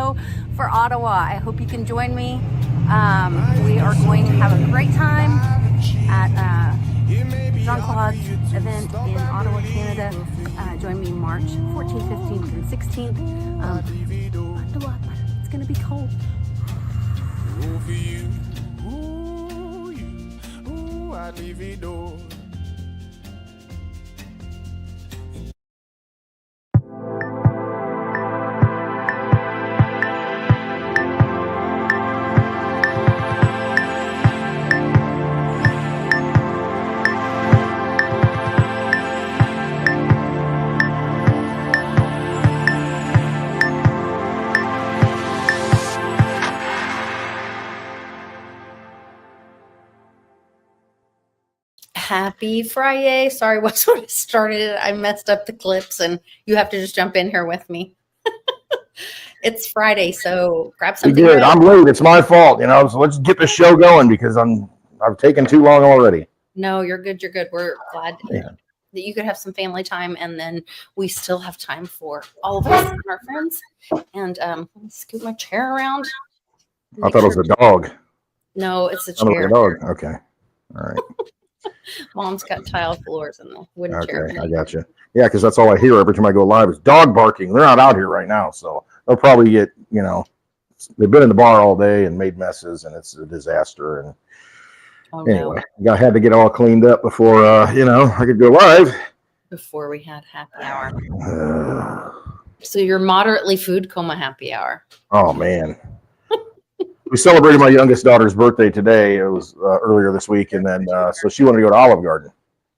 show for Ottawa. I hope you can join me. We are going to have a great time at Jean-Claude's event in Ottawa, Canada. Join me March 14th, 15th, and 16th. Bundle up. It's going to be cold. Happy Friday. Sorry, once I started, I messed up the clips and you have to just jump in here with me. It's Friday, so grab something. You did. I'm late. It's my fault, so let's get the show going because I've taken too long already. No, you're good. You're good. We're glad that you could have some family time, and then we still have time for all of us and our friends. And let me scoot my chair around. I thought it was a dog. No, it's a chair. A dog. Okay. All right. Mom's got tile floors in the wooden chair. Okay, I got you. Yeah, because that's all I hear every time I go live is dog barking. They're not out here right now, so they'll probably get, they've been in the bar all day and made messes, and it's a disaster. And anyway, I had to get all cleaned up before, I could go live. Before we had happy hour. So your moderately food coma happy hour. Oh, man. We celebrated my youngest daughter's birthday today. It was earlier this week. And then, so she wanted to go to Olive Garden.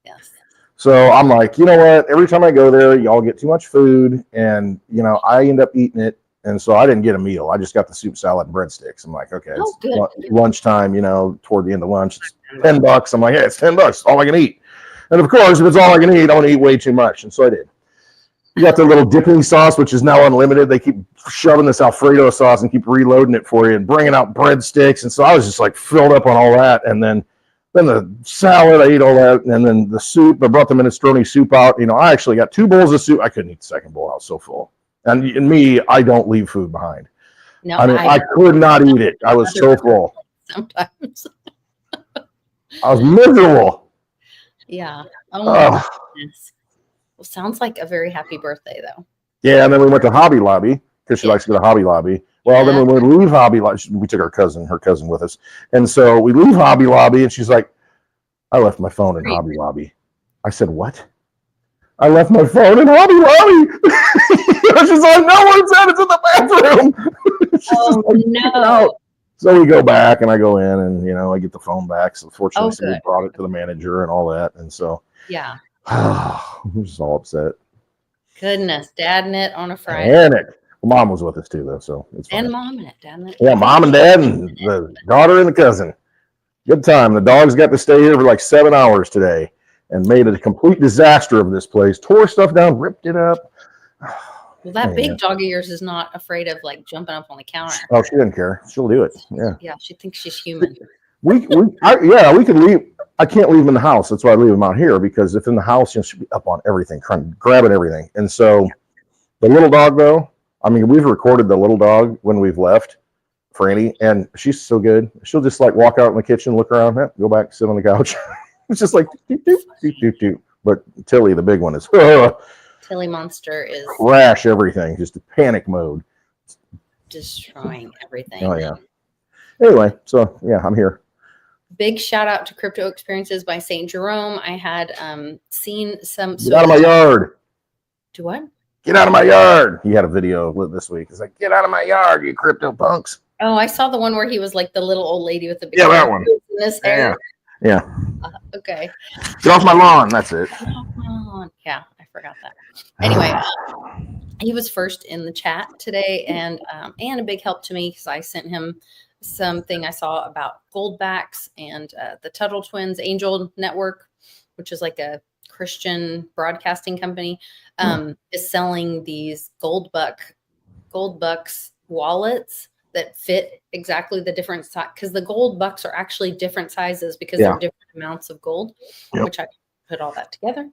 Yes. So I'm like, you know what? Every time I go there, y'all get too much food. And, I end up eating it. And so I didn't get a meal. I just got the soup, salad, and breadsticks. I'm like, okay, it's lunchtime, toward the end of lunch. It's $10. I'm like, hey, it's $10. All I can eat. And of course, if it's all I can eat, I want to eat way too much. And so I did. You got the little dipping sauce, which is now unlimited. They keep shoving this Alfredo sauce and keep reloading it for you and bringing out breadsticks. And so I was just like filled up on all that. And then the salad, I ate all that. And then the soup, I brought the minestrone soup out. I actually got 2 bowls of soup. I couldn't eat the second bowl. I was so full. And me, I don't leave food behind. No, I could not eat it. I was so full. Sometimes. I was miserable. Yeah. Oh my goodness. Well, sounds like a very happy birthday, though. Yeah, and then we went to Hobby Lobby because she likes to go to Hobby Lobby. Well, then when we leave Hobby Lobby, we took her cousin with us. And so we leave Hobby Lobby, and she's like, I left my phone in Hobby Lobby. I said, what? I left my phone in Hobby Lobby. She's like, no one said it's in the bathroom. Oh, no. So we go back, and I go in, and, I get the phone back. So fortunately, we brought it to the manager and all that. And so, yeah. I'm just all upset. Goodness, Dad and it on a Friday. And it. Well, Mom was with us too, though, so it's fine. And Mom and it, Dad and it. Yeah, Mom and Dad and the daughter and the cousin. Good time. The dogs got to stay here for like 7 hours today and made a complete disaster of this place. Tore stuff down, ripped it up. Well, that big dog of yours is not afraid of like jumping up on the counter. Oh, she didn't care. She'll do it. Yeah. Yeah, she thinks she's human. We could leave. I can't leave them in the house. That's why I leave them out here, because if in the house, she'll be up on everything, grabbing everything. And so the little dog, though, we've recorded the little dog when we've left, Franny, and she's so good. She'll just like walk out in the kitchen, look around, go back, sit on the couch. It's just like doot, doot, doot, doot, doot. But Tilly, the big one, is Tilly Monster is crash everything, just a panic mode, destroying everything. Oh yeah. Anyway, so yeah, I'm here. Big shout out to Crypto Experiences by St. Jerome. I had seen some. Get out of my yard. Do what? Get out of my yard. He had a video this week. It's like, get out of my yard, you crypto punks. Oh, I saw the one where he was like the little old lady with the big that one. In his hair. Yeah. Okay. Get off my lawn. That's it. Get off my lawn. Yeah, I forgot that. Anyway, he was first in the chat today, and a big help to me because I sent him something I saw about Goldbacks and the Tuttle Twins Angel Network, which is like a Christian broadcasting company, is selling these Goldbucks wallets that fit exactly the different size, because the gold bucks are actually different sizes because they're different amounts of gold, which I put all that together.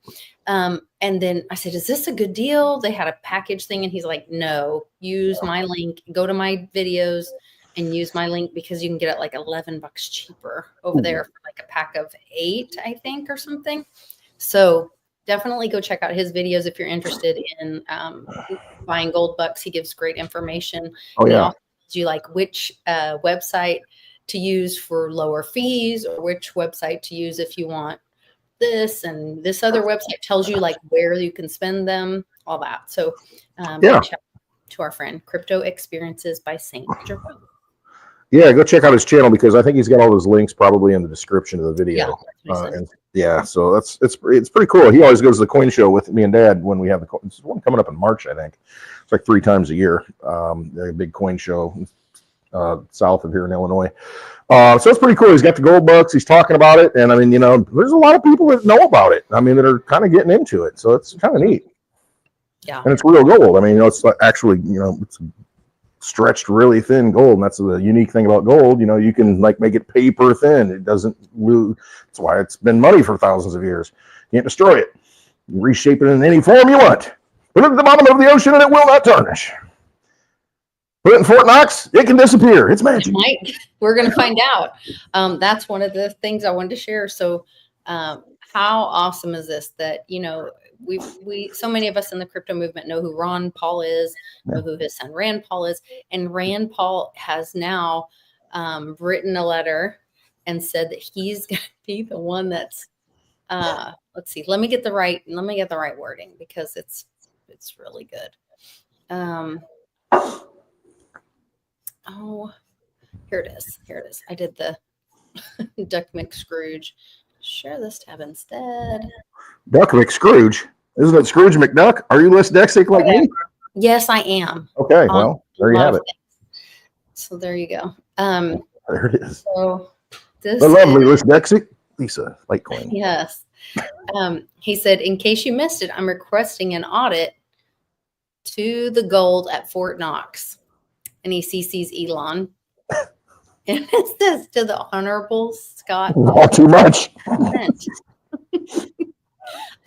And then I said, is this a good deal? They had a package thing. And he's like, no, use my link, go to my videos and use my link because you can get it like $11 cheaper over there for like a pack of 8, I think, or something. So definitely go check out his videos if you're interested in buying gold bucks. He gives great information. Oh, yeah. Do you like which website to use for lower fees, or which website to use if you want this, and this other website tells you like where you can spend them, all that. So check out to our friend Crypto Experiences by St. Jerome. Yeah, go check out his channel because I think he's got all those links probably in the description of the video. So it's pretty cool. He always goes to the coin show with me and Dad when we have there's one coming up in March, I think. It's like 3 times a year. A big coin show south of here in Illinois. So it's pretty cool. He's got the gold bucks. He's talking about it, and I mean, there's a lot of people that know about it. I mean, that are kind of getting into it. So it's kind of neat. Yeah, and it's real gold. I mean, it's actually, it's stretched really thin gold, and that's the unique thing about gold. You can like make it paper thin. It doesn't lose. That's why it's been money for thousands of years. You can't destroy it. You reshape it in any form you want. Put it at the bottom of the ocean and it will not tarnish. Put it in Fort Knox, it can disappear. It's magic. We're going to find out. That's one of the things I wanted to share. So how awesome is this that, we so many of us in the crypto movement know who Ron Paul is, know who his son Rand Paul is. And Rand Paul has now written a letter and said that he's going to be the one that's, let's see, let me get the right wording because it's really good. Oh, here it is. I did the Duck McScrooge. Share this tab instead. Duck McScrooge? Isn't it Scrooge McDuck? Are you less dyslexic like me? Yes, I am. Okay, well, there you have it. So there you go. There it is. So this the lovely LTCLisa Litecoin. Yes. He said, in case you missed it, I'm requesting an audit to the gold at Fort Knox. And he CC's Elon. And it says to the Honorable Scott. Not too much.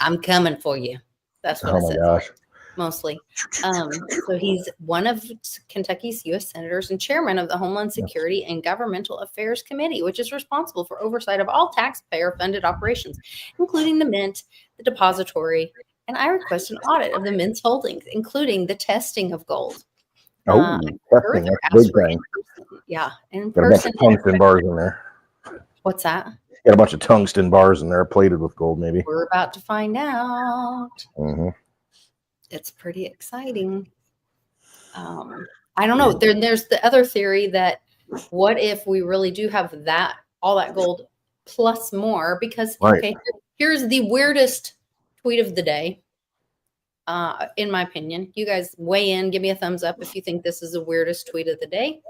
I'm coming for you. That's what it says. Oh my gosh. Mostly. So he's one of Kentucky's U.S. senators and chairman of the Homeland Security and Governmental Affairs Committee, which is responsible for oversight of all taxpayer-funded operations, including the mint, the depository, and I request an audit of the mint's holdings, including the testing of gold. Testing, that's a big thing. Yeah, in got a bunch of tungsten bars in there. What's that? Got a bunch of tungsten bars in there, plated with gold, maybe. We're about to find out. Mm-hmm. It's pretty exciting. I don't know. There's the other theory that what if we really do have all that gold plus more? Because okay, here's the weirdest tweet of the day. In my opinion, you guys weigh in, give me a thumbs up if you think this is the weirdest tweet of the day.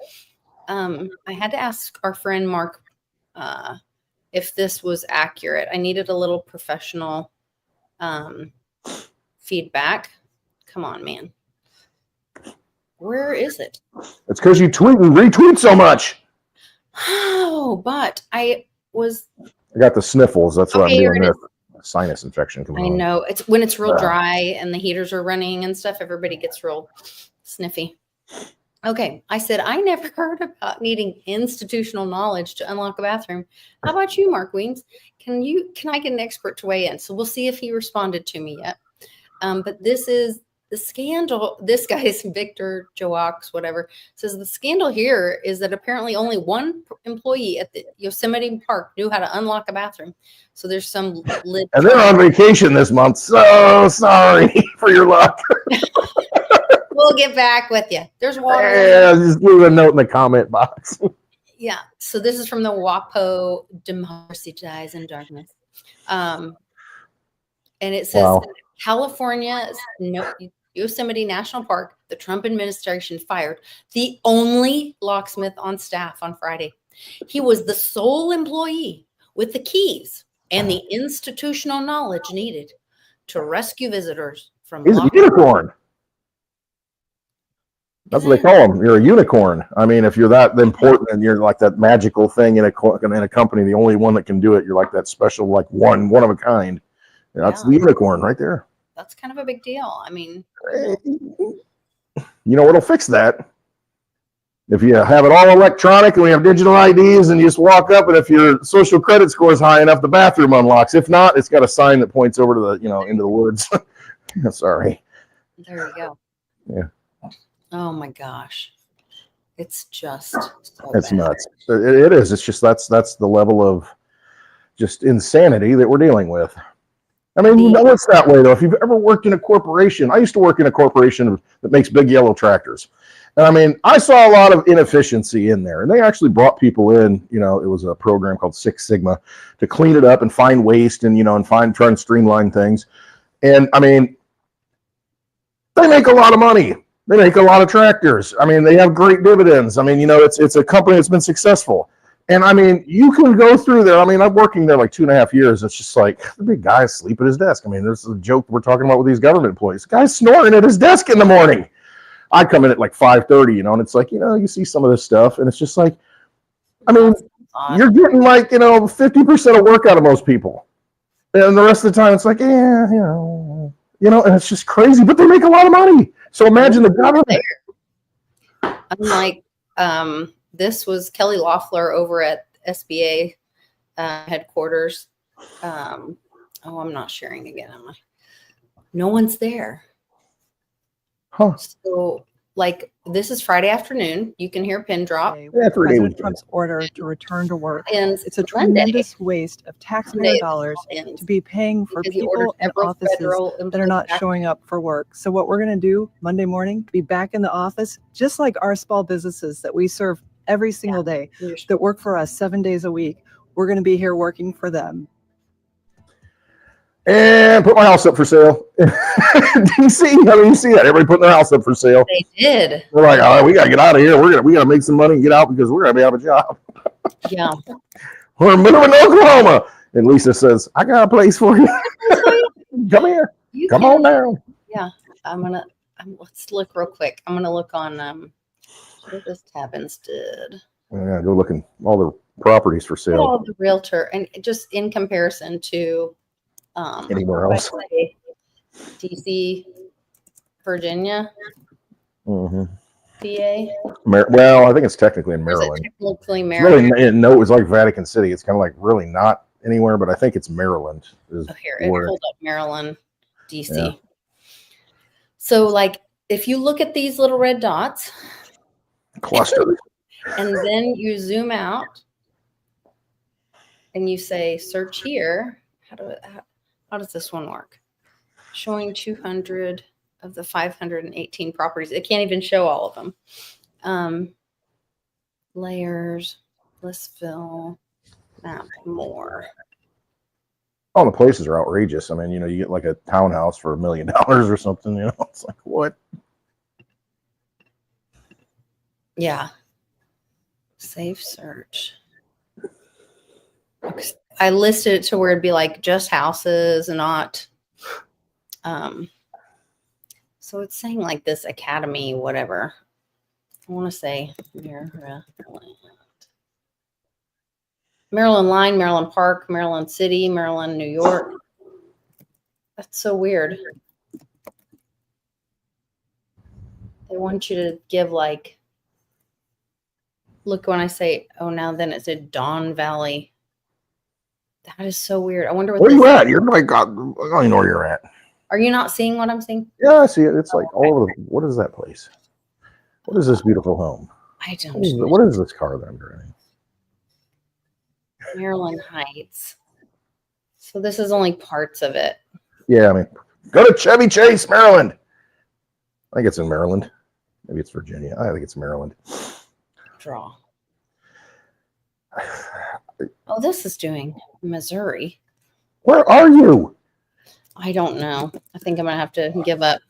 I had to ask our friend Mark if this was accurate. I needed a little professional feedback. Come on, man. Where is it? It's because you tweet and retweet so much. Oh, but I got the sniffles. That's what I'm doing there. Sinus infection coming on. I know. It's when it's real dry and the heaters are running and stuff, everybody gets real sniffy. Okay. I said, I never heard about needing institutional knowledge to unlock a bathroom. How about you, Mark Weems? Can I get an expert to weigh in? So we'll see if he responded to me yet. But this is the scandal. This guy is Victor Joax, whatever, says the scandal here is that apparently only one employee at the Yosemite Park knew how to unlock a bathroom. So there's some lid. And they're on vacation this month. So sorry for your luck. We'll get back with you. There's water. Yeah, just leave a note in the comment box. Yeah. So this is from the WAPO Democracy Dies in Darkness. And it says California's Yosemite National Park, the Trump administration fired the only locksmith on staff on Friday. He was the sole employee with the keys and the institutional knowledge needed to rescue visitors from. He's a unicorn. That's what they call him. You're a unicorn. I mean, if you're that important and you're like that magical thing in a company, the only one that can do it, you're like that special, like one of a kind. That's the unicorn right there. That's kind of a big deal. I mean, you know what'll fix that? If you have it all electronic and we have digital IDs and you just walk up, and if your social credit score is high enough, the bathroom unlocks. If not, it's got a sign that points over to the, into the woods. Sorry. There you go. Yeah. Oh my gosh. It's just so it's bad. Nuts. It is. It's just that's the level of just insanity that we're dealing with. I mean, you know it's that way though. If you've ever worked in a corporation, I used to work in a corporation that makes big yellow tractors. And I mean, I saw a lot of inefficiency in there. And they actually brought people in, it was a program called Six Sigma to clean it up and find waste and, and try and streamline things. And I mean, they make a lot of money. They make a lot of tractors. I mean, they have great dividends. I mean, it's a company that's been successful. And I mean, you can go through there. I mean, I'm working there like 2.5 years. It's just like the big guy asleep at his desk. I mean, there's a joke we're talking about with these government employees. The guy's snoring at his desk in the morning. I come in at like 5:30, and it's like, you see some of this stuff, and it's just like, I mean, you're getting like, 50% of work out of most people. And the rest of the time, it's like, and it's just crazy, but they make a lot of money. So imagine the government. Unlike, this was Kelly Loeffler over at SBA headquarters. I'm not sharing again, am I? No one's there. Huh. So, this is Friday afternoon. You can hear pin drop. President Trump's order to return to work. And it's a tremendous waste of taxpayer dollars to be paying for people in offices that are not showing up for work. So what we're going to do Monday morning, be back in the office, just like our small businesses that we serve every single day, that work for us 7 days a week. We're going to be here working for them. And put my house up for sale. DC, you see that? Everybody putting their house up for sale. They did. We're like, all right, we got to get out of here. We got to make some money and get out because we're going to be out of a job. Yeah. We're moving to Oklahoma. And Lisa says, I got a place for you. Come here. Come on down. Yeah. Let's look real quick. I'm going to look on, what does Tabbins did? Yeah, go looking all the properties for sale. All the realtor, and just in comparison to anywhere else, DC, Virginia, PA. Well, I think it's technically in Maryland. Technically Maryland. Really, no, it's like Vatican City. It's kind of like really not anywhere, but I think it's Maryland. Here, it pulled up Maryland, DC. Yeah. So, if you look at these little red dots, clusters, and then you zoom out, and you say search here. How does this one work? Showing 200 of the 518 properties. It can't even show all of them. Layers, Blissville, map, more. Oh, the places are outrageous. I mean, you get like a townhouse for $1 million or something. It's like, what? Yeah. Save search. I listed it to where it'd be like just houses and not. So it's saying like this academy, whatever. I want to say Maryland Line, Maryland Park, Maryland City, Maryland, New York. That's so weird. They want you to give look when I say, oh, now then it said Don Valley. That is so weird. I wonder what. Where are you at? You're like, I don't even know where you're at. Are you not seeing what I'm seeing? Yeah, I see it. It's like all over. What is that place? What is this beautiful home? I don't know. What is this car that I'm driving? Maryland Heights. So this is only parts of it. Yeah, I mean, go to Chevy Chase, Maryland. I think it's in Maryland. Maybe it's Virginia. I think it's Maryland. Draw. Oh, this is doing Missouri. Where are you? I don't know. I think I'm gonna have to give up.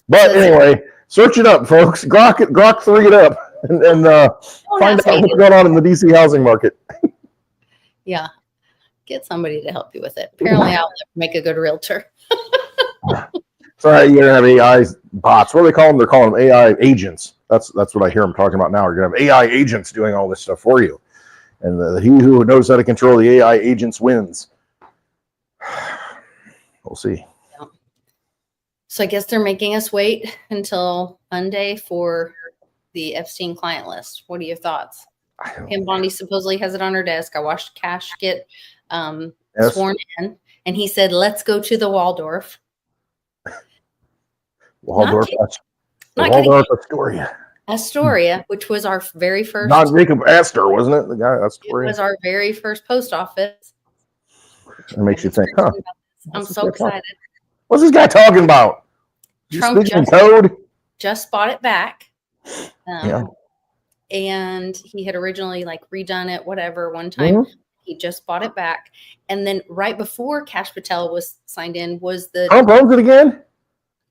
But anyway, search it up, folks. Grok 3 it up, and find out what's going on in the DC housing market. Yeah, get somebody to help you with it. Apparently, I'll never make a good realtor. Sorry, you're gonna have AI bots. What do they call them? They're calling them AI agents. That's what I hear them talking about now. You're gonna have AI agents doing all this stuff for you, and he who knows how to control the AI agents wins. We'll see. Yeah. So I guess they're making us wait until Monday for the Epstein client list. What are your thoughts? Pam Bondi supposedly has it on her desk. I watched Cash get sworn in, and he said, "Let's go to the Waldorf." Waldorf Astoria, which was our very first. Not Jacob Astor, wasn't it? The guy Astoria. It was our very first post office. It makes you think, huh? I'm so excited. What's this guy talking about? Trump just bought it back. And he had originally like redone it, whatever, one time. Mm-hmm. He just bought it back. And then right before Kash Patel was signed in was the... Trump owns it again?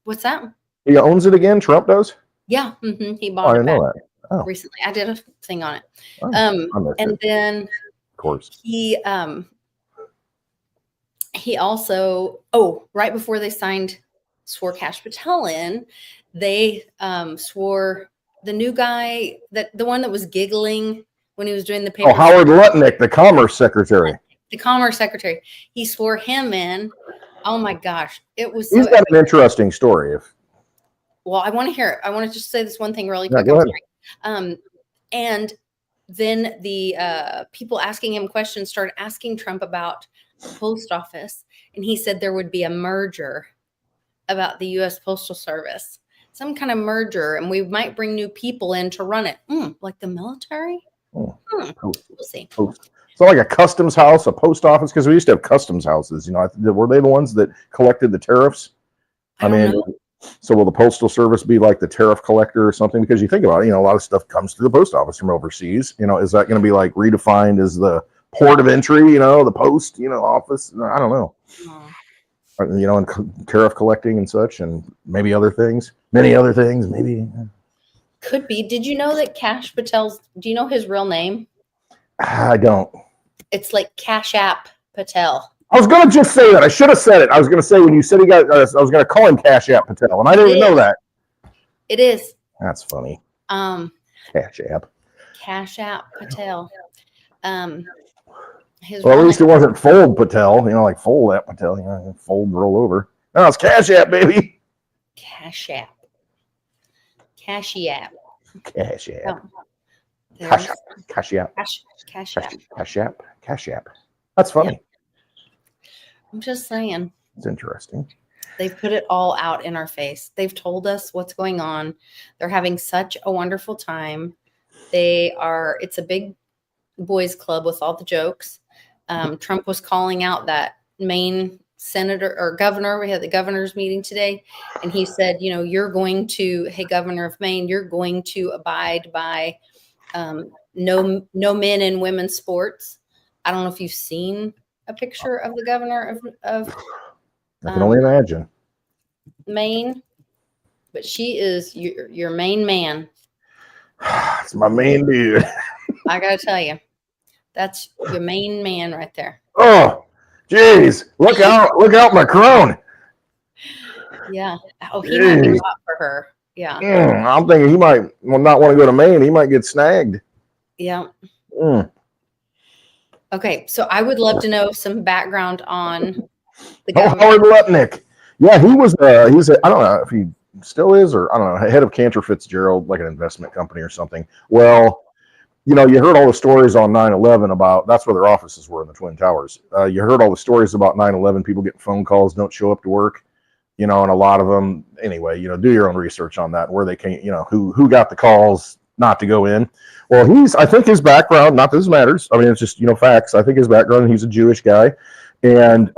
What's that? He owns it again? Trump does? Yeah. Mm-hmm. He bought it back recently. I did a thing on it. And then of course he also, right before they swore Kash Patel in, they swore the new guy, the one that was giggling when he was doing the paper. Oh, Howard Lutnick, the Commerce Secretary. The Commerce Secretary. He swore him in. Oh my gosh. It was He's got an interesting story. Well, I want to hear it. I want to just say this one thing really quick. And then the people asking him questions started asking Trump about the post office. And he said there would be a merger about the U.S. Postal Service. Some kind of merger, and we might bring new people in to run it. Like the military? We'll see. So like a customs house, a post office, because we used to have customs houses. You know, were they the ones that collected the tariffs? I mean, so will the Postal Service be like the tariff collector or something? Because you think about it, you know, a lot of stuff comes to the post office from overseas. You know, is that going to be like redefined as the port of entry? You know, the post, office? I don't know. You know, and tariff collecting and such, and maybe other things, many other things, maybe. Could be. Did you know that Kash Patel's, do you know his real name? I don't. It's like Cash App Patel. I was going to just say that. I should have said it. I was going to say when you said I was going to call him Cash App Patel, and I didn't even know that. It is. That's funny. Cash App Patel. Well, at least it wasn't Fold Patel, like Fold App Patel, fold, roll over. No, it's Cash App, baby. Cash App. Cashy App. Cash App. Cash App. Cash App. That's funny. Yeah. I'm just saying. It's interesting. They've put it all out in our face. They've told us what's going on. They're having such a wonderful time. It's a big boys club with all the jokes. Trump was calling out that Maine senator or governor. We had the governor's meeting today, and he said, hey, governor of Maine, you're going to abide by no men and women's sports. I don't know if you've seen a picture of the governor of I can only imagine. Maine, but she is your main man. It's my main dude. I gotta tell you, that's your main man right there. Oh, geez. Look out, Macron. Yeah. Oh, he might be hot for her. Yeah. I'm thinking he might not want to go to Maine. He might get snagged. Yeah. Okay. So I would love to know some background on the government. Howard Lutnick. Yeah, he was, I don't know if he still is, or I don't know, head of Cantor Fitzgerald, like an investment company or something. Well, you heard all the stories on 9/11 about, that's where their offices were in the Twin Towers. You heard all the stories about 9/11, people getting phone calls, don't show up to work, and a lot of them, anyway, do your own research on that, where they came, who got the calls not to go in. Well, I think his background, not that this matters, I mean, it's just, facts. I think his background, he's a Jewish guy, and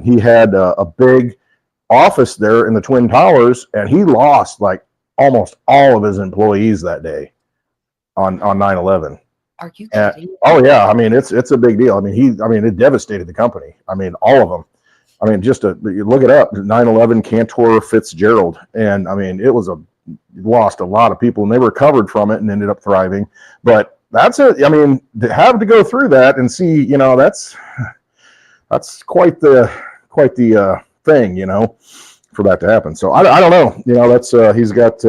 he had a big office there in the Twin Towers, and he lost like almost all of his employees that day on 9/11. Are you kidding? Oh yeah, I mean it's a big deal. I mean it devastated the company. I mean all of them. I mean just you look it up, 9/11 Cantor Fitzgerald, and I mean it lost a lot of people, and they recovered from it and ended up thriving. But I mean to have to go through that and see, that's quite the thing, for that to happen. So I don't know, that's he's got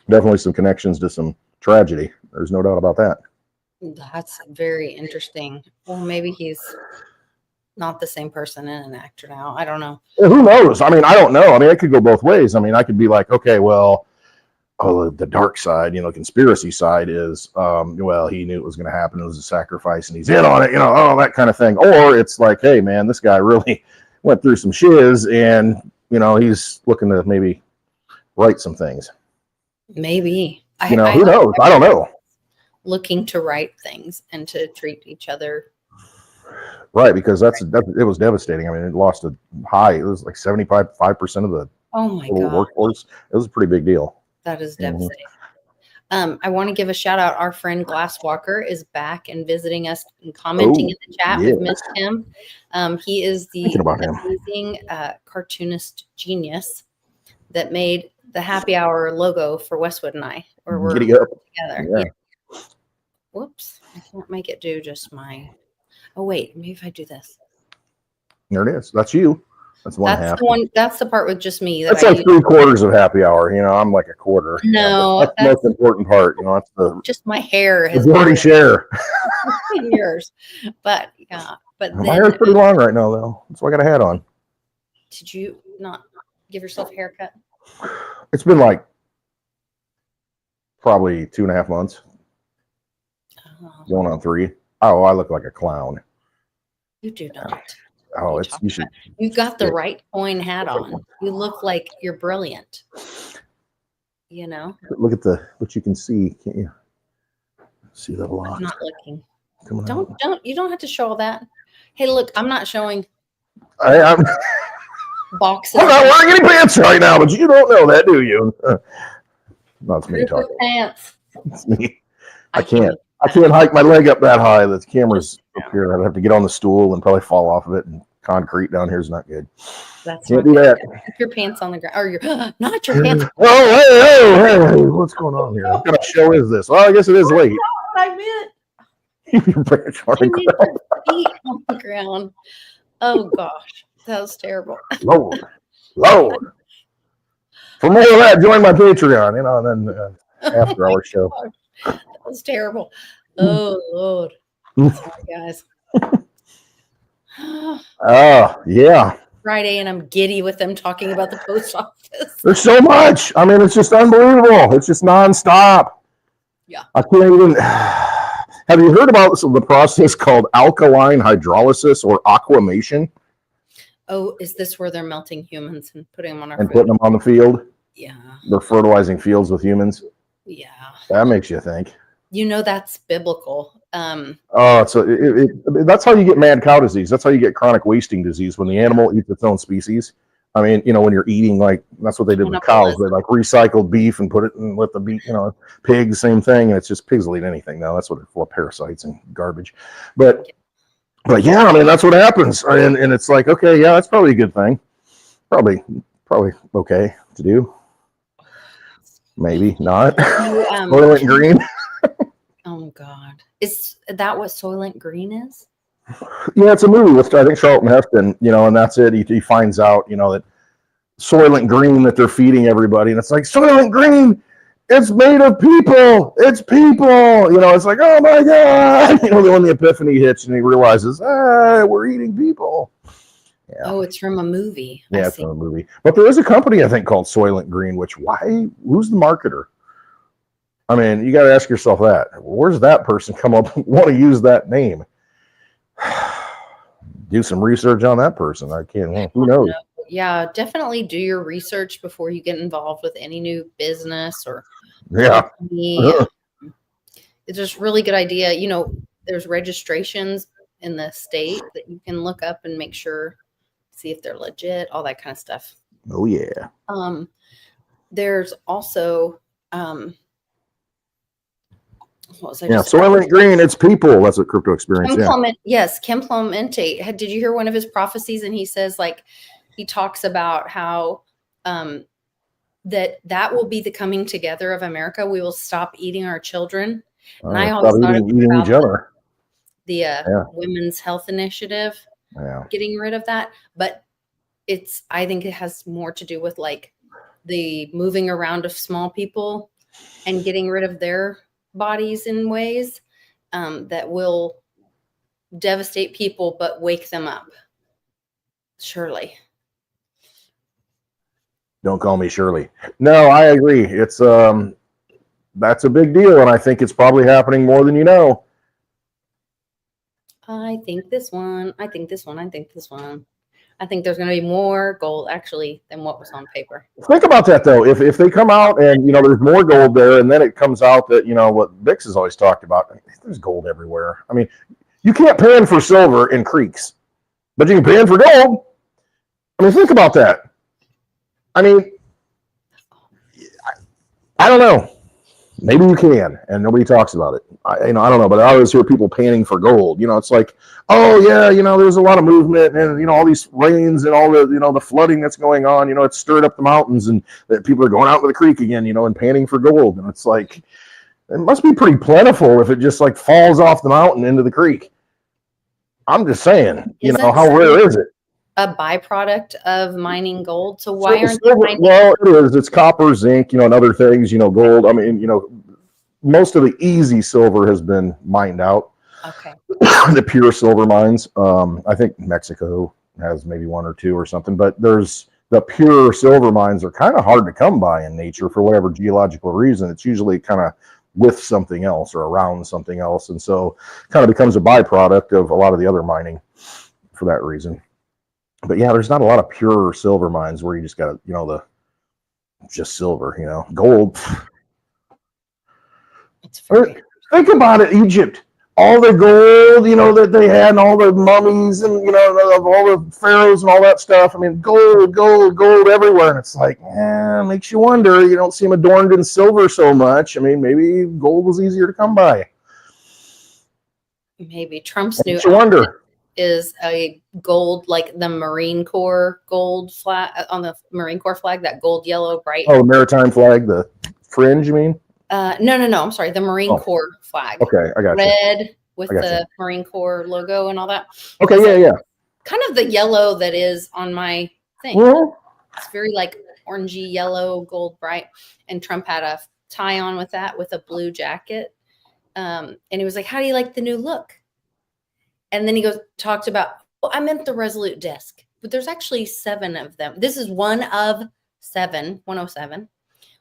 definitely some connections to some tragedy. There's no doubt about that. That's very interesting. Well, maybe he's not the same person and an actor now. I don't know. Who knows? I mean, I don't know. I mean, it could go both ways. I mean, I could be like, okay, well, the dark side, conspiracy side is, well, he knew it was going to happen. It was a sacrifice and he's in on it, that kind of thing. Or it's like, hey, man, this guy really went through some shiz and, he's looking to maybe right some things. Maybe. Who knows? I don't know. Looking to right things and to treat each other. Right, because it was devastating. I mean, it lost a high. It was like 75% of the workforce. It was a pretty big deal. That is devastating. I want to give a shout out. Our friend Glasswalker is back and visiting us and commenting in the chat. Yeah. We've missed him. He is the amazing cartoonist genius that made the happy hour logo for Westwood and I, or we're together. Yeah. Yeah. Whoops, I can't make it do just my. Oh wait, maybe if I do this. There it is. That's you. That's one half. That's the part with just me. That's like 3/4 of happy hour. I'm like a quarter. No, that's the most important part. That's just my hair has already share. Yours, but my hair's pretty long right now though. That's why I got a hat on. Did you not give yourself a haircut? It's been like probably 2.5 months. Going on 3. Oh, I look like a clown. You do not. Oh, you should. You've got the right coin hat on. You look like you're brilliant. Look at what you can see. Can't you see the block? I'm not looking. You don't have to show all that. Hey, look, I'm not showing. I'm boxes. I'm not wearing any pants right now, but you don't know that, do you? That's me talking. Pants. It's me. I can't hike my leg up that high. The camera's up here. I'd have to get on the stool and probably fall off of it. And concrete down here is not good. Can't do that. Put your pants on the ground, or not your pants. Oh, hey, what's going on here? What kind of show is this? Well, I guess it is late. That's what I meant. Your pants on the ground. Feet on the ground. Oh gosh, that was terrible. Lord. For more of that, join my Patreon. And then after our show. That was terrible. Oh Lord, sorry, guys. Oh yeah. Friday, and I'm giddy with them talking about the post office. There's so much. I mean, it's just unbelievable. It's just nonstop. Yeah. I can't even. Have you heard about the process called alkaline hydrolysis or aquamation? Oh, is this where they're melting humans and putting them on our food? Putting them on the field? Yeah. They're fertilizing fields with humans? Yeah. That makes you think. That's biblical. So that's how you get mad cow disease. That's how you get chronic wasting disease when the animal eats its own species. I mean, when you're eating, like, that's what they did with cows. They like recycled beef and put it and let the beef, pigs, same thing. And it's just pigs will eat anything now. That's what it's full of, parasites and garbage. But yeah, I mean, that's what happens. And it's like, okay, yeah, that's probably a good thing. Probably okay to do. Maybe not. Soylent Green. Oh God, is that what Soylent Green is? Yeah, it's a movie with, I think, Charlton Heston. And that's it. He finds out, that Soylent Green that they're feeding everybody, and it's like, Soylent Green, it's made of people. It's people. It's like, oh my God. When the epiphany hits and he realizes, we're eating people. Yeah. Oh, it's from a movie. Yeah, it's from a movie. But there is a company, I think, called Soylent Green, who's the marketer? I mean, you got to ask yourself that. Where's that person come up want to use that name? Do some research on that person. I can't. Who knows? Yeah, definitely do your research before you get involved with any new business or company. It's just really good idea. There's registrations in the state that you can look up and make sure, see if they're legit, all that kind of stuff. Oh yeah. There's also Soylent Green, it's people. That's what Crypto Experience. Yes, Kim Clemente. Did you hear one of his prophecies? And he says, he talks about how that will be the coming together of America. We will stop eating our children. And I always thought eating each other. The Women's Health Initiative, getting rid of that. But I think it has more to do with the moving around of small people and getting rid of their bodies in ways that will devastate people but wake them up. Shirley. Don't call me Shirley. No, I agree. It's that's a big deal, and I think it's probably happening more than you know. I think this one. I think this one. I think this one. I think there's going to be more gold actually than what was on paper. Think about that though. If they come out and there's more gold there, and then it comes out that what Bix has always talked about, there's gold everywhere. I mean, you can't pan for silver in creeks, but you can pan for gold. I mean, think about that. I mean, I don't know. Maybe you can, and nobody talks about it. I don't know, but I always hear people panning for gold. It's like, oh yeah, there's a lot of movement, and all these rains and all the the flooding that's going on. It's stirred up the mountains, and that people are going out to the creek again, and panning for gold. And it's like, it must be pretty plentiful if it just like falls off the mountain into the creek. I'm just saying, how rare is it? A byproduct of mining gold. So why aren't they mining? Well, it is. It's copper, zinc, and other things. Gold. I mean, most of the easy silver has been mined out. Okay. The pure silver mines. I think Mexico has maybe one or two or something, but there's the pure silver mines are kind of hard to come by in nature for whatever geological reason. It's usually kind of with something else or around something else, and so kind of becomes a byproduct of a lot of the other mining for that reason. But yeah, there's not a lot of pure silver mines where you just got the just silver. Gold. Think about it, Egypt. All the gold, that they had, and all the mummies, and of all the pharaohs and all that stuff. I mean, gold everywhere, and it's like, makes you wonder. You don't see them adorned in silver so much. I mean, maybe gold was easier to come by. Maybe Trump's new wonder is a gold, like the Marine Corps gold flag on the Marine Corps flag, that gold, yellow, bright. Oh, the maritime flag, the fringe, you mean? No. I'm sorry. The Marine Corps flag. Okay, I got you. Red with the Marine Corps logo and all that. Okay, yeah. Kind of the yellow that is on my thing. Well, it's very like orangey yellow, gold, bright. And Trump had a tie on with that, with a blue jacket. And he was like, "How do you like the new look?" And then he talked about, well, I meant the Resolute disc, but there's actually 7 of them. This is one of 7, 107,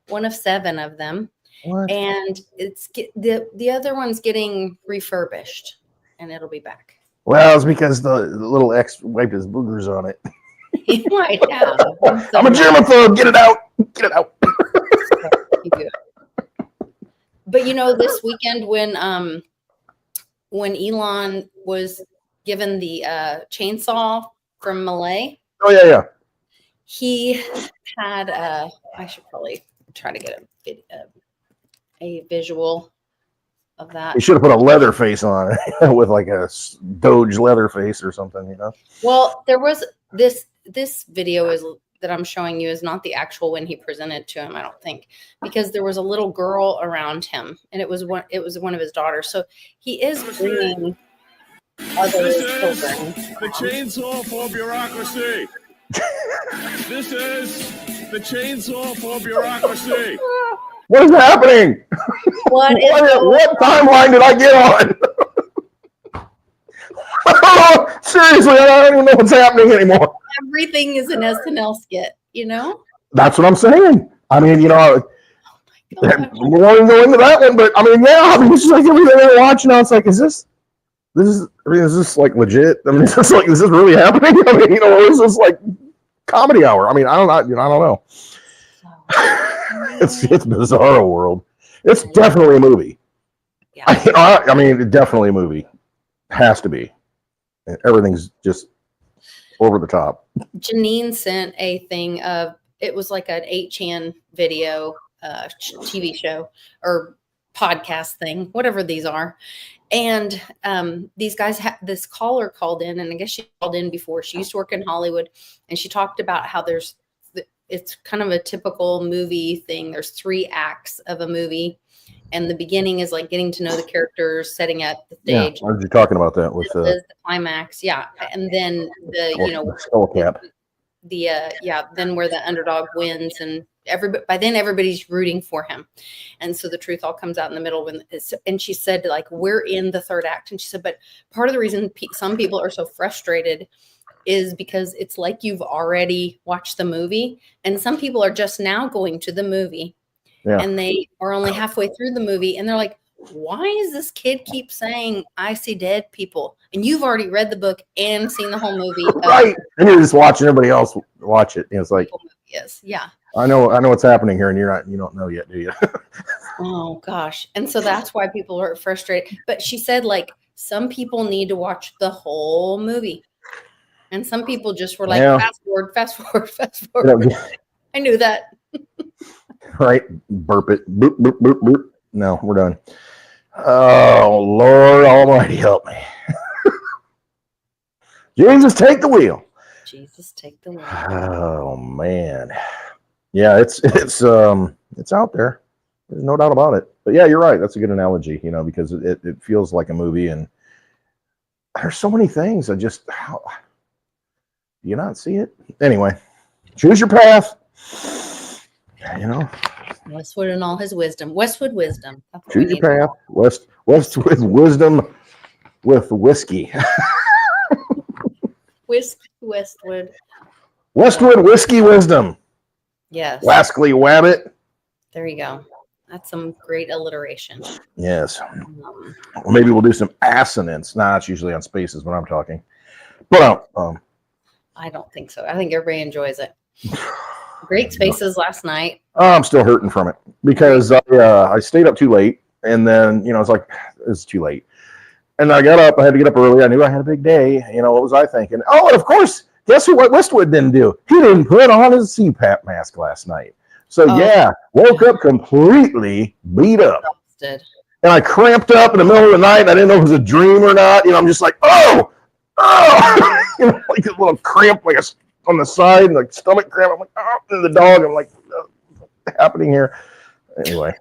one of 7 of them. What? And it's the other one's getting refurbished, and it'll be back. Well, it's because the little X wiped his boogers on it. He might have. I'm a germaphobe. Get it out. Get it out. But this weekend when Elon was given the chainsaw from Malay. Oh yeah. He had I should probably try to get a visual of that. He should have put a leather face on it with like a Doge leather face or something, Well, there was this video that I'm showing you is not the actual when he presented to him, I don't think, because there was a little girl around him, and it was one of his daughters. So he is bringing other children. The chainsaw for bureaucracy. This is the chainsaw for bureaucracy. What is happening? What timeline did I get on? Seriously, I don't even know what's happening anymore. Everything is an SNL skit, That's what I'm saying. I mean, we won't go into that one, but I mean, it's just like everything I watch now. It's like, is this like legit? I mean, is this really happening? I mean, or is this like comedy hour? I mean, I don't know. It's bizarro world. It's definitely a movie. Yeah. I mean, definitely a movie. Has to be. Everything's just over the top. Janine sent a thing of, it was like an 8chan video, TV show or podcast thing, whatever these are. And these guys, this caller called in, and I guess she called in before. She used to work in Hollywood, and she talked about how it's kind of a typical movie thing. There's 3 acts of a movie, and the beginning is like getting to know the characters, setting up the stage. Yeah, I was talking about that with the climax, yeah, and then skull cap. Then where the underdog wins, and by then everybody's rooting for him, and so the truth all comes out in the middle. And she said, like, we're in the 3rd act, and she said, but part of the reason some people are so frustrated is because it's like you've already watched the movie, and some people are just now going to the movie, and they are only halfway through the movie, and they're like, why is this kid keep saying I see dead people? And you've already read the book and seen the whole movie. Right. And you're just watching everybody else watch it. And it's like, yes, yeah. I know what's happening here, and you don't know yet, do you? Oh gosh. And so that's why people are frustrated. But she said, like, some people need to watch the whole movie. And some people just were like, fast forward, fast forward, fast forward. I knew that. Right. Burp it. Boop, boop, boop, boop. No, we're done. Oh, Lord Almighty, help me. Jesus, take the wheel. Jesus, take the wheel. Oh, man. Yeah, it's out there. There's no doubt about it. But yeah, you're right. That's a good analogy, because it feels like a movie, and there's so many things. Do you not see it? Anyway, choose your path. Westwood and all his wisdom. Westwood wisdom. Choose your path. Westwood wisdom with whiskey. Westwood. Westwood whiskey wisdom. Yes. Wascally Wabbit. There you go. That's some great alliteration. Yes. Or maybe we'll do some assonance. Nah, it's usually on spaces when I'm talking. But I don't think so. I think everybody enjoys it. Great spaces last night. I'm still hurting from it because I stayed up too late, and then it's like it's too late. And I got up. I had to get up early. I knew I had a big day. What was I thinking? Oh, and of course, guess what Westwood didn't do? He didn't put on his CPAP mask last night. So woke up completely beat up. Exhausted. And I cramped up in the middle of the night. I didn't know if it was a dream or not. I'm just like, oh, like a little cramp, like on the side, and like stomach cramp. I'm like, oh, and the dog. I'm like, what's happening here? Anyway.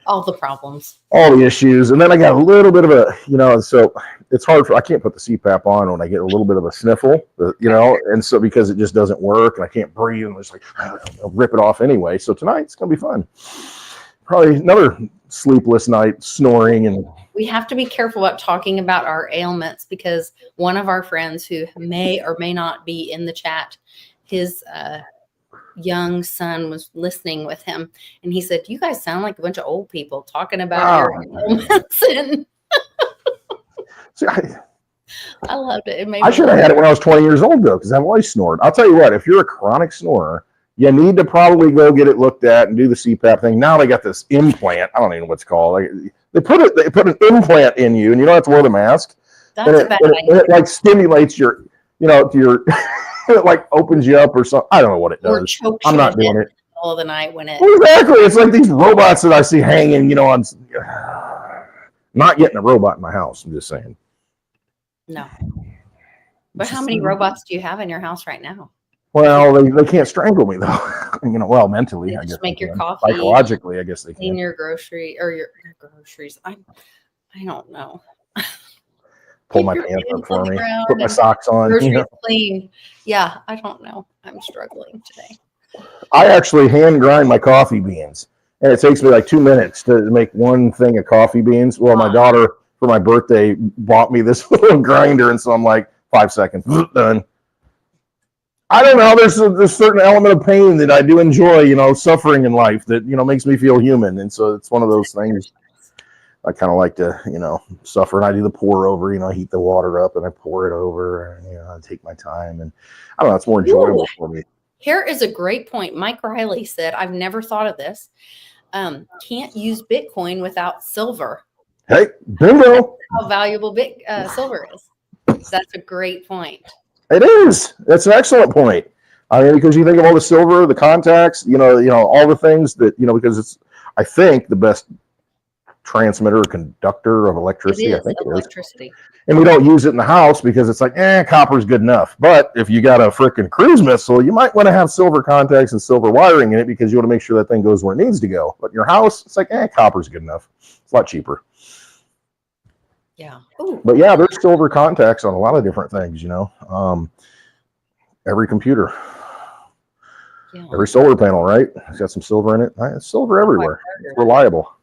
All the problems. All the issues. And then I got a little bit of a, so it's hard I can't put the CPAP on when I get a little bit of a sniffle, and so because it just doesn't work and I can't breathe and it's like, I'll rip it off anyway. So tonight it's going to be fun. Probably another sleepless night snoring. And we have to be careful about talking about our ailments because one of our friends who may or may not be in the chat, his, young son was listening with him, and he said, "You guys sound like a bunch of old people talking about your ailments." See, I loved it. I should have had it when I was 20 years old, though, because I've always snored. I'll tell you what, if you're a chronic snorer, you need to probably go get it looked at and do the CPAP thing. Now they got this implant. I don't even know what it's called. They put an implant in you, and you don't have to wear the mask. That's a bad idea. It like stimulates your, your. It like opens you up or something. I don't know what it does. I'm not doing it. All the night when it exactly. It's like these robots that I see hanging, on. Not getting a robot in my house. I'm just saying. No. But how many robots do you have in your house right now? Well, they can't strangle me though. Well, mentally, I guess. Make your coffee. Psychologically, I guess they can. Clean your grocery or your groceries. I don't know. Pull my pants up for me. Put my socks on. Clean. Yeah, I don't know. I'm struggling today. I actually hand grind my coffee beans, and it takes me like 2 minutes to make one thing of coffee beans. Well, my daughter for my birthday bought me this little grinder, and so I'm like 5 seconds done. I don't know. There's a certain element of pain that I do enjoy, suffering in life that makes me feel human, and so it's one of those things. I kind of like to, suffer, and I do the pour over, I heat the water up and I pour it over, I take my time, and I don't know, it's more enjoyable for me. Here is a great point. Mike Riley said, I've never thought of this. Can't use Bitcoin without silver. Hey, bingo. How valuable silver is. That's a great point. It is. That's an excellent point. I mean, because you think of all the silver, the contacts, all the things that, because it's, I think, the best transmitter or conductor of electricity. I think electricity. And we don't use it in the house because it's like, copper's good enough. But if you got a freaking cruise missile, you might want to have silver contacts and silver wiring in it because you want to make sure that thing goes where it needs to go. But in your house, it's like, copper's good enough. It's a lot cheaper. Yeah. Ooh. But yeah, there's silver contacts on a lot of different things, every computer. Yeah. Every solar panel, right? It's got some silver in it. It's silver everywhere. It's reliable.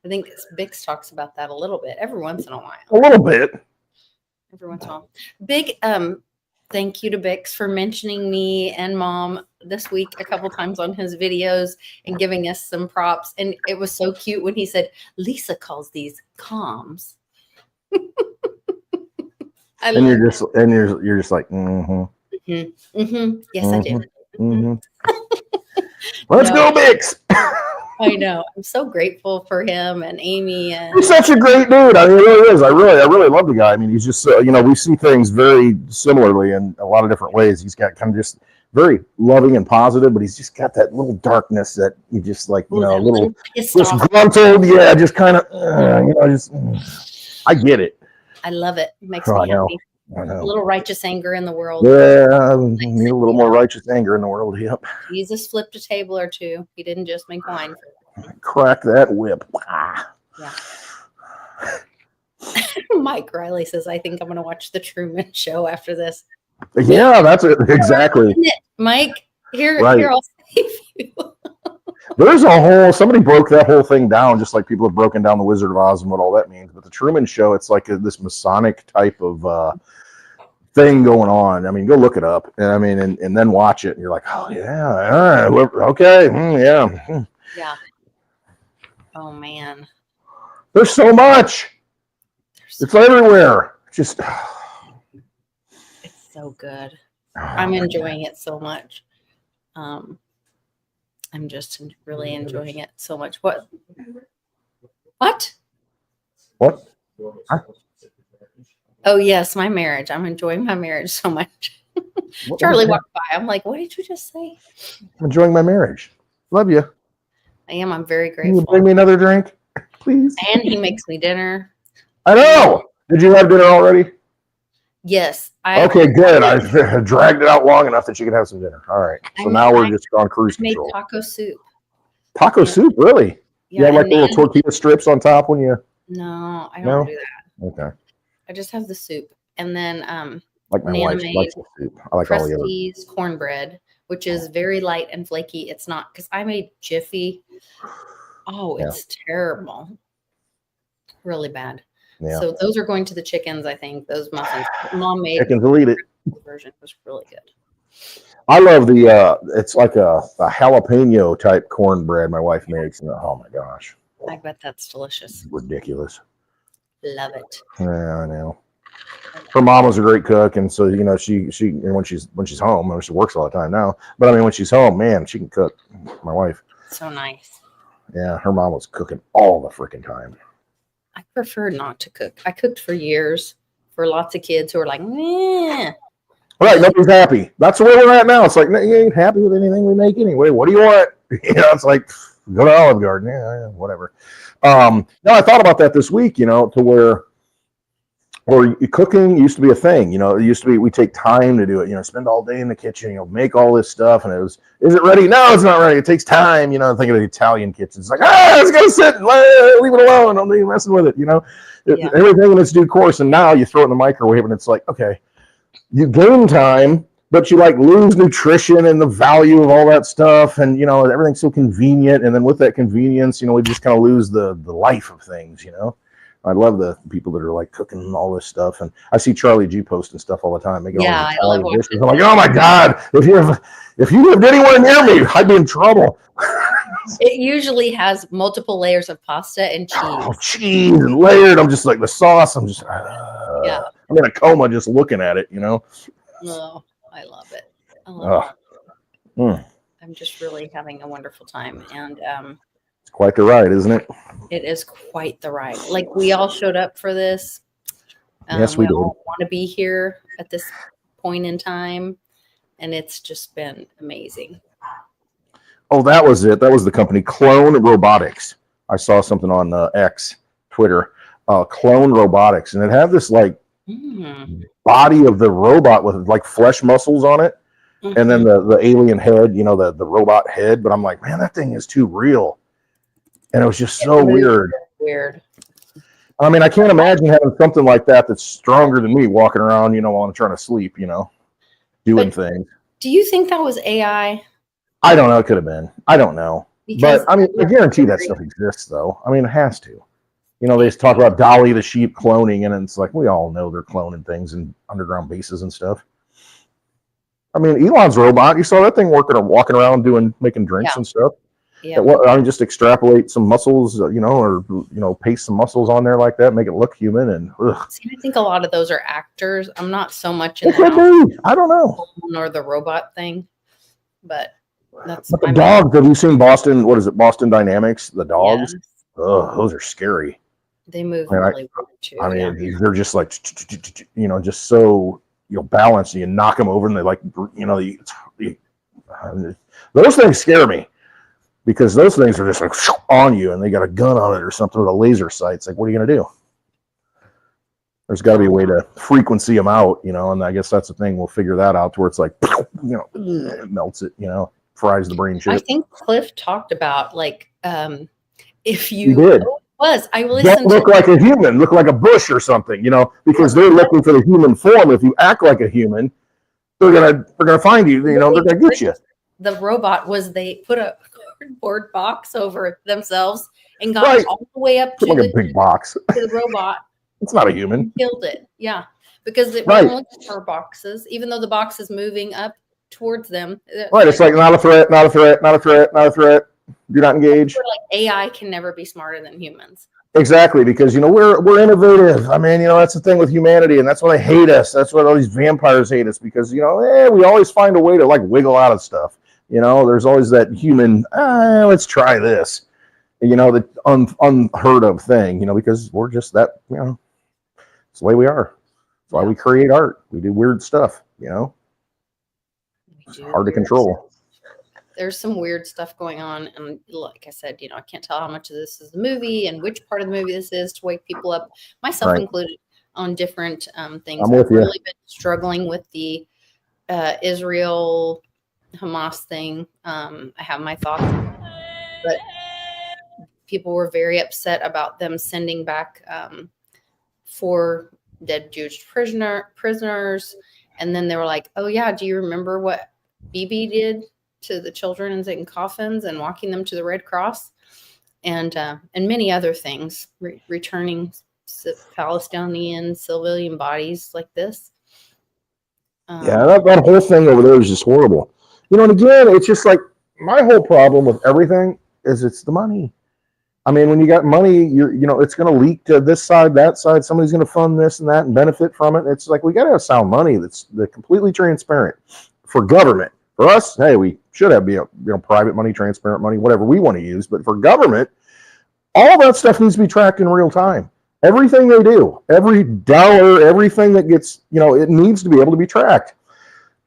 I think Bix talks about that a little bit every once in a while. A little bit. Every once in a while. Big thank you to Bix for mentioning me and Mom this week a couple times on his videos and giving us some props. And it was so cute when he said, Lisa calls these comms. And you're just like, mm-hmm. Mm-hmm. Mm-hmm. Yes, I did. Mm-hmm. Let's go, Bix. I know. I'm so grateful for him and Amy. And he's such a great dude. I mean, he really is. I really love the guy. I mean, he's just, we see things very similarly in a lot of different ways. He's got kind of just very loving and positive, but he's just got that little darkness that you just like, a little disgruntled. Yeah, just kind of, I get it. I love it. It makes me happy. I know. A little righteous anger in the world. Yeah, need a little more righteous anger in the world. Yep. Jesus flipped a table or two. He didn't just make wine. Crack that whip. Yeah. Mike Riley says, I think I'm going to watch the Truman Show after this. Yeah, that's it. Exactly. Mike, here I'll save you. There's somebody broke that whole thing down, just like people have broken down the Wizard of Oz and what all that means. But the Truman Show, it's like this Masonic type of thing going on. I mean, go look it up. And then watch it. And you're like, oh, yeah. All right. Okay. Yeah. Yeah. Oh, man. There's so much. It's everywhere. Just. It's so good. I'm enjoying it so much. I'm just really enjoying it so much. What? Oh, yes, my marriage. I'm enjoying my marriage so much. Charlie walked by. I'm like, what did you just say? I'm enjoying my marriage. Love you. I am. I'm very grateful. Can you bring me another drink, please? And he makes me dinner. I know. Did you have dinner already? Yes. Okay, good. I dragged it out long enough that you could have some dinner. All right. So now we're just on cruise control. Made taco soup. Taco soup, really? Yeah, like little tortilla strips on top when you. No, I don't do that. Okay. I just have the soup, and then like my wife likes the soup. I like all the other cornbread, which is very light and flaky. It's not because I made Jiffy. Oh, it's terrible. Really bad. Yeah. So those are going to the chickens, I think. Those muffins. Mom made chickens will eat it. The version was really good. I love it's like a jalapeno type cornbread my wife makes. And oh my gosh. I bet that's delicious. It's ridiculous. Love it. Yeah, I know. Her mom was a great cook, and so she and when she's home, I mean, she works all the time now. But I mean, when she's home, man, she can cook. My wife. So nice. Yeah, her mom was cooking all the freaking time. I prefer not to cook. I cooked for years for lots of kids who are like, meh. Right, nobody's happy. That's where we're at now. It's like, you ain't happy with anything we make anyway. What do you want? It's like, go to Olive Garden. Yeah, whatever. No, I thought about that this week, to where cooking used to be a thing. It used to be, we take time to do it, spend all day in the kitchen, make all this stuff. And is it ready? No, it's not ready. It takes time. Think of the Italian kitchen. It's like, it's going to sit and leave it alone. Don't be messing with it. Everything in its due course. And now you throw it in the microwave and it's like, okay, you gain time, but you lose nutrition and the value of all that stuff. And, everything's so convenient. And then with that convenience, we just kind of lose the life of things, I love the people that are cooking all this stuff, and I see Charlie G posting stuff all the time. Making all these Italian dishes. I'm like, oh my god! If you lived anywhere near me, I'd be in trouble. It usually has multiple layers of pasta and cheese. Oh, cheese and layered. I'm just like the sauce. I'm just I'm in a coma just looking at it. Oh, I love it. I love it. I'm just really having a wonderful time, and it's quite the ride, isn't it? It is quite the ride. We all showed up for this. Yes, we did. All want to be here at this point in time, and it's just been amazing. Oh, that was it. That was the company Clone Robotics. I saw something on X, Twitter, Clone Robotics, and it had this body of the robot with flesh muscles on it, and then the alien head, the robot head. But I'm like, man, that thing is too real. And it was just so weird. I mean, I can't imagine having something like that that's stronger than me walking around, while I'm trying to sleep, doing things. Do you think that was AI? I don't know. It could have been. I don't know. But, I mean, I guarantee that stuff exists, though. I mean, it has to. They just talk about Dolly the sheep cloning, and it's like, we all know they're cloning things in underground bases and stuff. I mean, Elon's robot. You saw that thing walking around making drinks and stuff. Yeah. I mean, just extrapolate some muscles, or paste some muscles on there like that, make it look human. And see, I think a lot of those are actors. I'm not so much in I don't know. Or the robot thing, but that's. But the dogs. Have you seen Boston? What is it? Boston Dynamics. The dogs. Yes. Oh, those are scary. They move really well too. I mean, they're just like, just so balanced. You knock them over, and they like, those things scare me. Because those things are just like on you, and they got a gun on it or something with a laser sight. It's like, what are you going to do? There's got to be a way to frequency them out, and I guess that's the thing. We'll figure that out to where it's like, it melts it, fries the brain chip. I think Cliff talked about if you did. I listened. Don't look like a human, look like a bush or something, because they're looking for the human form. If you act like a human, they're gonna find you. They're gonna get you. The robot they put a cardboard box over themselves and got all the way up to a big box to the robot. It's not a human. Killed it, yeah, because it wasn't looking for boxes, even though the box is moving up towards them. Right, it's like not a threat, not a threat, not a threat, not a threat. Do not engage. AI can never be smarter than humans. Exactly, because we're innovative. I mean, that's the thing with humanity, and that's why they hate us. That's why all these vampires hate us, because we always find a way to wiggle out of stuff. There's always that human, let's try this, the unheard of thing, because we're just that, it's the way we are. That's why we create art. We do weird stuff, It's hard to control. There's some weird stuff going on. And like I said, I can't tell how much of this is the movie and which part of the movie this is to wake people up, myself included, on different things. I've really been struggling with the Israel Hamas thing. I have my thoughts, but people were very upset about them sending back 4 dead Jewish prisoners, and then they were like, "Oh yeah, do you remember what Bibi did to the children in coffins and walking them to the Red Cross, and many other things, returning Palestinian civilian bodies like this." That whole thing over there is just horrible. And again, it's just like my whole problem with everything is it's the money. I mean, when you got money, it's going to leak to this side, that side. Somebody's going to fund this and that and benefit from it. It's like we got to have sound money that's completely transparent for government. For us, hey, we should have private money, transparent money, whatever we want to use. But for government, all that stuff needs to be tracked in real time. Everything they do, every dollar, everything that gets, it needs to be able to be tracked.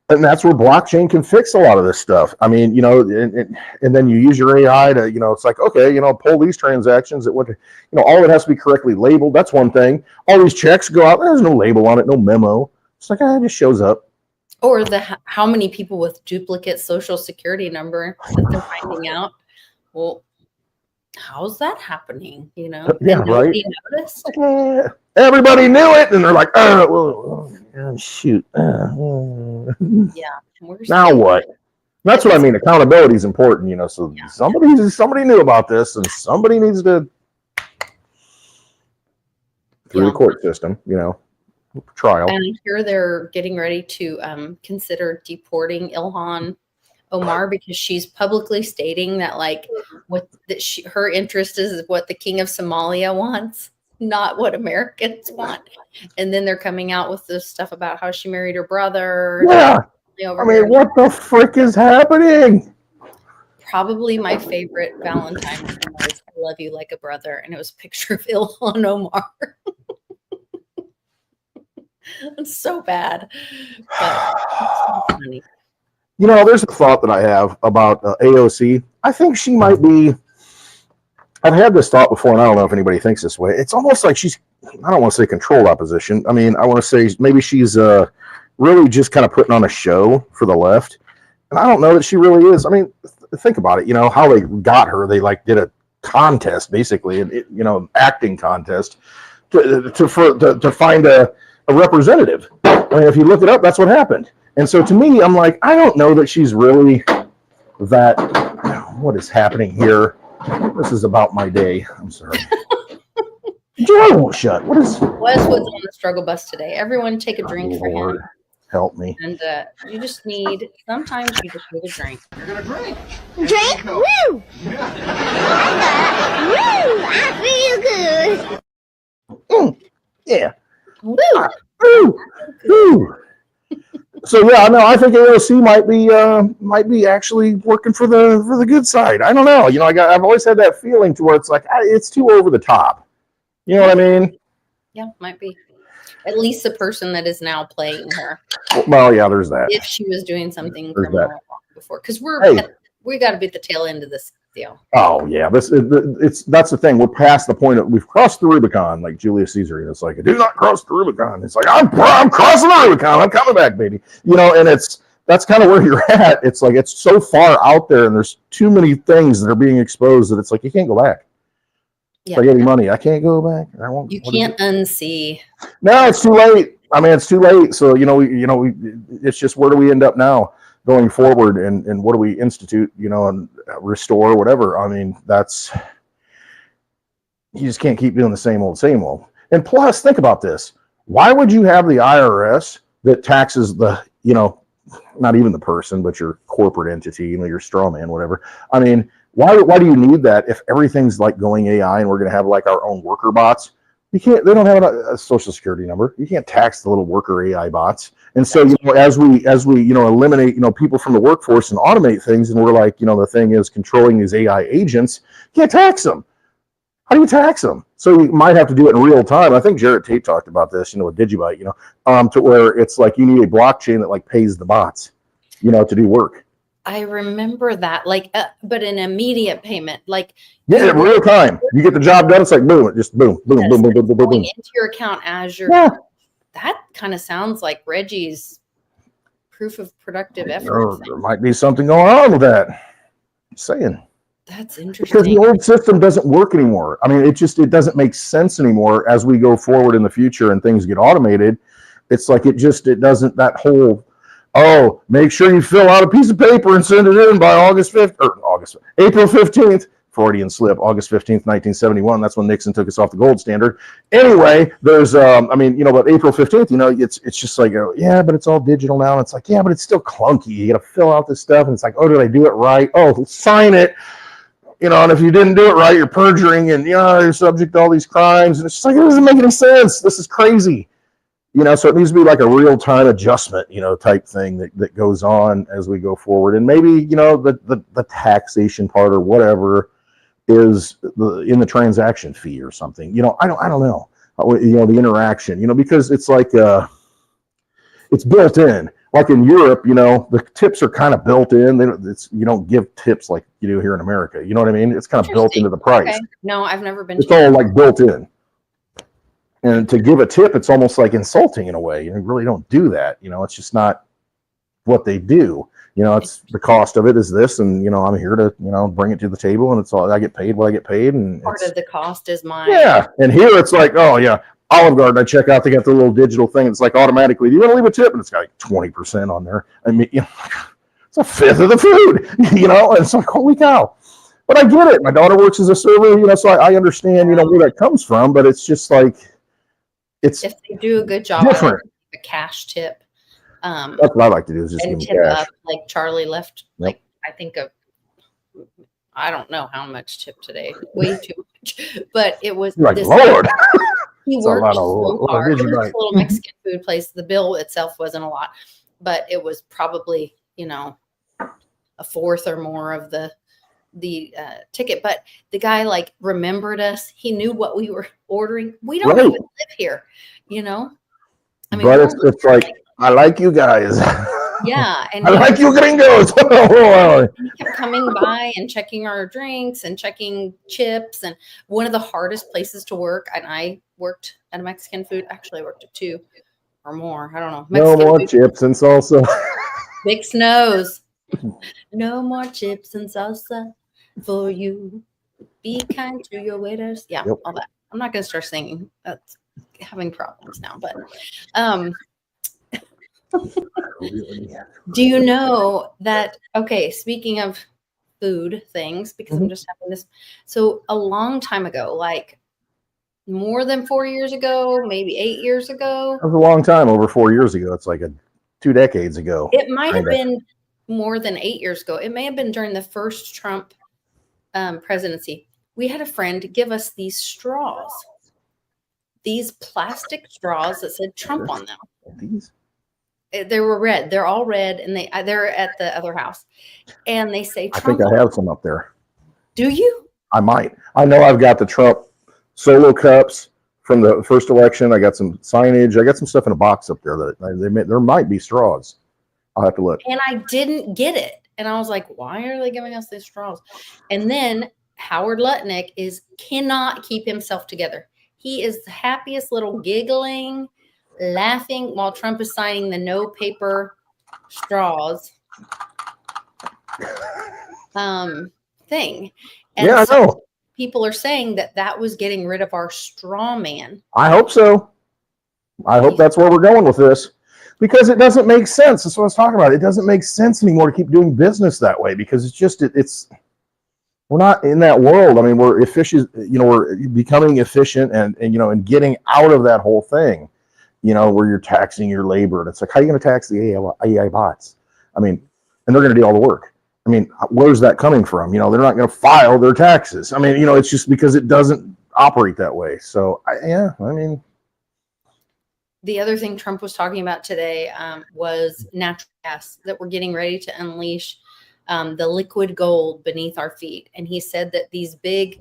And that's where blockchain can fix a lot of this stuff. I mean, and then you use your AI to, it's like, okay, pull these transactions all of it has to be correctly labeled. That's one thing. All these checks go out. There's no label on it, no memo. It's like, it just shows up. Or how many people with duplicate social security number that they're finding out. Well, how's that happening? Yeah, right. Noticed? Everybody knew it, and they're like, shoot. Yeah. Now what? That's what I mean. Accountability is important, So somebody knew about this, and somebody needs to through the court system, trial. And I hear they're getting ready to consider deporting Ilhan Omar because she's publicly stating that her interest is what the king of Somalia wants, not what Americans want. And then they're coming out with this stuff about how she married her brother. Yeah. I mean, what the frick is happening? Probably my favorite Valentine's was "I love you like a brother," and it was a picture of Ilhan Omar. It's so bad. But it's so funny. There's a thought that I have about AOC. I think she might be. I've had this thought before, and I don't know if anybody thinks this way. It's almost like she's, I don't want to say controlled opposition. I mean, I want to say maybe she's really just kind of putting on a show for the left. And I don't know that she really is. I mean, think about it. How they got her. They did a contest, basically, acting contest to find a representative. I mean, if you look it up, that's what happened. And so to me, I'm like, I don't know that she's really that. What is happening here? This is about my day. I'm sorry. Joy won't shut. What is? Wes was on the struggle bus today. Everyone take a drink for him. Help me. And you just need, sometimes you just need a drink. You're going to drink. Drink? Woo! Woo! I feel good. Yeah. Woo! Woo! So yeah, no, I think AOC might be actually working for the good side. I don't know. I've always had that feeling to where it's like it's too over the top. You know what I mean? Yeah, might be. At least the person that is now playing her. Well, yeah, there's that. If she was doing something There's criminal before, because we got to be at the tail end of this deal. Oh yeah, that's the thing. We're past the point of we've crossed the Rubicon, like Julius Caesar. And it's like, do not cross the Rubicon. It's like I'm crossing the Rubicon. I'm coming back, baby. And that's kind of where you're at. It's like it's so far out there, and there's too many things that are being exposed that it's like you can't go back. Yeah. If I get any money, I can't go back. I won't. You can't unsee. No, it's too late. I mean, it's too late. So it's just where do we end up now going forward, and what do we institute? And restore whatever. I mean, you just can't keep doing the same old. And plus, think about this: why would you have the IRS that taxes not even the person, but your corporate entity, your straw man, whatever? I mean. Why do you need that if everything's like going AI and we're going to have like our own worker bots? They don't have a social security number. You can't tax the little worker AI bots. And so, as we eliminate, people from the workforce and automate things, and we're like, the thing is controlling these AI agents, you can't tax them. How do you tax them? So you might have to do it in real time. I think Jarrett Tate talked about this, with Digibyte, to where it's like you need a blockchain that like pays the bots, to do work. I remember that, but an immediate payment, in real time. You get the job done. It's like boom, it just boom, boom, boom, boom, boom, boom, boom. Into your account as your. Yeah. That kind of sounds like Reggie's proof of productive effort. There might be something going on with that. I'm saying. That's interesting. Because the old system doesn't work anymore. I mean, it doesn't make sense anymore as we go forward in the future and things get automated. It's like it doesn't, that whole. Oh, make sure you fill out a piece of paper and send it in by April 15th, Freudian slip, August 15th, 1971. That's when Nixon took us off the gold standard. Anyway, there's, but April 15th, it's just like, but it's all digital now. And it's like, but it's still clunky. You got to fill out this stuff. And it's like, did I do it right? Oh, sign it. And if you didn't do it right, you're perjuring and, you're subject to all these crimes. And it's just like, it doesn't make any sense. This is crazy. So it needs to be like a real-time adjustment, type thing that goes on as we go forward. And maybe, the taxation part or whatever is in the transaction fee or something. I don't know. The interaction, because it's like it's built in. Like in Europe, the tips are kind of built in. You don't give tips like you do here in America. You know what I mean? It's kind of built into the price. Okay. No, I've never been. It's all like built in. And to give a tip, it's almost like insulting in a way. You really don't do that. It's just not what they do. It's the cost of it is this, and I'm here to bring it to the table, and it's all I get paid what I get paid, and part of the cost is mine. Yeah, and here it's like, Olive Garden. I check out, they got the little digital thing. It's like automatically, do you want to leave a tip? And it's got like 20% on there. I mean, it's a fifth of the food. And it's like, holy cow. But I get it. My daughter works as a server, so I understand where that comes from. But it's just like. If they do a good job, different. A cash tip. That's what I like to do is just give tip cash. Up, like Charlie left. Yep. I don't know how much tip today. Way too much. But it was. You're like, Lord. He worked so hard. It was a little Mexican food place. The bill itself wasn't a lot, but it was probably a fourth or more of the ticket. But the guy remembered us. He knew what we were ordering. We don't even live here, I mean, but it's like, I like you guys. Yeah, and I like you gringos. He kept coming by and checking our drinks and checking chips. And one of the hardest places to work, and I worked at a Mexican food. Actually, I worked at 2 or more. I don't know. Mexican no more food. Chips and salsa. Big snows. No more chips and salsa for you. Be kind to your waiters. Yeah, yep. All that. I'm not going to start singing. That's having problems now. But do you know that? Okay, speaking of food things, because I'm just having this. So a long time ago, more than 4 years ago, maybe 8 years ago. That was a long time. Over 4 years ago. It's like a 2 decades ago. It might have been more than 8 years ago. It may have been during the first Trump presidency. We had a friend give us these straws, these plastic straws that said Trump on them. These? They were red. They're all red, and they're at the other house. And they say Trump. I think I have some up there. Do you? I might. I know I've got the Trump solo cups from the first election. I got some signage. I got some stuff in a box up there that there might be straws. I'll have to look. And I didn't get it. And I was like, why are they giving us these straws? And then Howard Lutnick cannot keep himself together. He is the happiest little giggling, laughing while Trump is signing the no paper straws thing. And yeah, I know. People are saying that was getting rid of our straw man. I hope so. I hope that's where we're going with this, because it doesn't make sense. That's what I was talking about. It doesn't make sense anymore to keep doing business that way, because we're not in that world. I mean, we're efficient, we're becoming efficient and getting out of that whole thing, where you're taxing your labor. And it's like, how are you going to tax the AI bots? I mean, and they're going to do all the work. I mean, where's that coming from? They're not going to file their taxes. I mean, it's just because it doesn't operate that way. So, the other thing Trump was talking about today was natural gas, that we're getting ready to unleash the liquid gold beneath our feet. And he said that these big,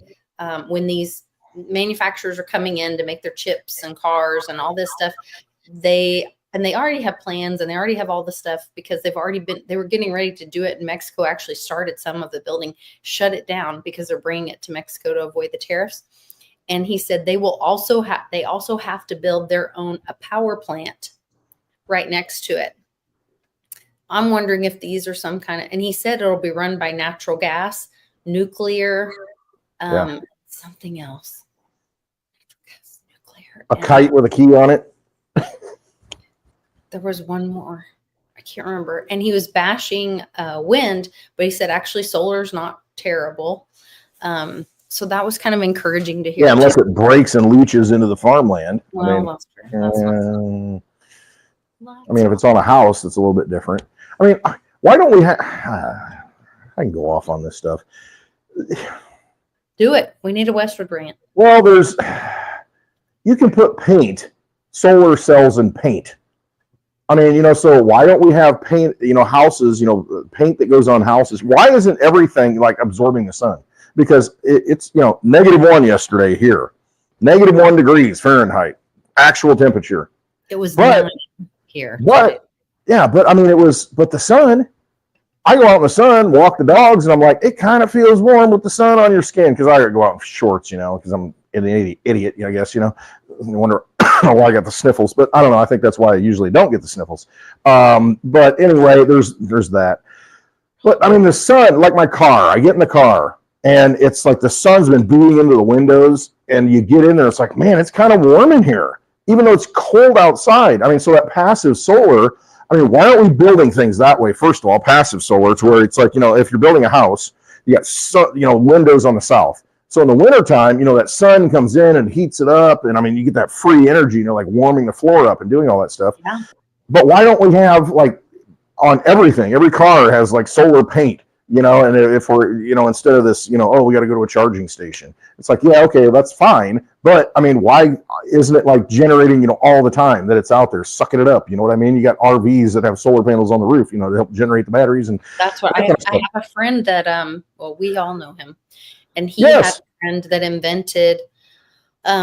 when these manufacturers are coming in to make their chips and cars and all this stuff, they already have plans and they already have all the stuff, because they were getting ready to do it. And Mexico actually started some of the building, shut it down because they're bringing it to Mexico to avoid the tariffs. And he said they also have to build their own power plant right next to it. I'm wondering if these are some kind of, and he said it'll be run by natural gas, nuclear, something else. Natural gas, nuclear. A kite with a key on it. There was one more. I can't remember. And he was bashing wind, but he said actually solar is not terrible. So that was kind of encouraging to hear. Yeah, unless it breaks and leaches into the farmland. Well, that's true. If it's on a house, it's a little bit different. I mean, why don't we have... I can go off on this stuff. Do it. We need a Westwood rant. Well, you can put solar cells in paint. I mean, so why don't we have paint, houses, paint that goes on houses? Why isn't everything like absorbing the sun? Because it's, -1 yesterday here, -1 degrees Fahrenheit, actual temperature. It was 9 here. But I mean, but the sun, I go out in the sun, walk the dogs, and I'm like, it kind of feels warm with the sun on your skin, because I go out in shorts, because I'm an idiot, I guess, I wonder why I got the sniffles, but I don't know. I think that's why I usually don't get the sniffles. But anyway, there's that. But I mean, the sun, like my car, I get in the car, and it's like the sun's been beating into the windows, and you get in there, it's like, man, it's kind of warm in here, even though it's cold outside. I mean, so that passive solar, I mean, why aren't we building things that way? First of all, passive solar, to where it's like, if you're building a house, you got windows on the south. So in the wintertime, that sun comes in and heats it up. And I mean, you get that free energy, like warming the floor up and doing all that stuff. Yeah. But why don't we have on everything, every car has solar paint, and if we're, instead of this, we got to go to a charging station. It's like, yeah, okay, that's fine. But I mean, why isn't it generating, all the time that it's out there, sucking it up? You know what I mean? You got RVs that have solar panels on the roof, to help generate the batteries. And that's what I have a friend that, we all know him. And he had a friend that invented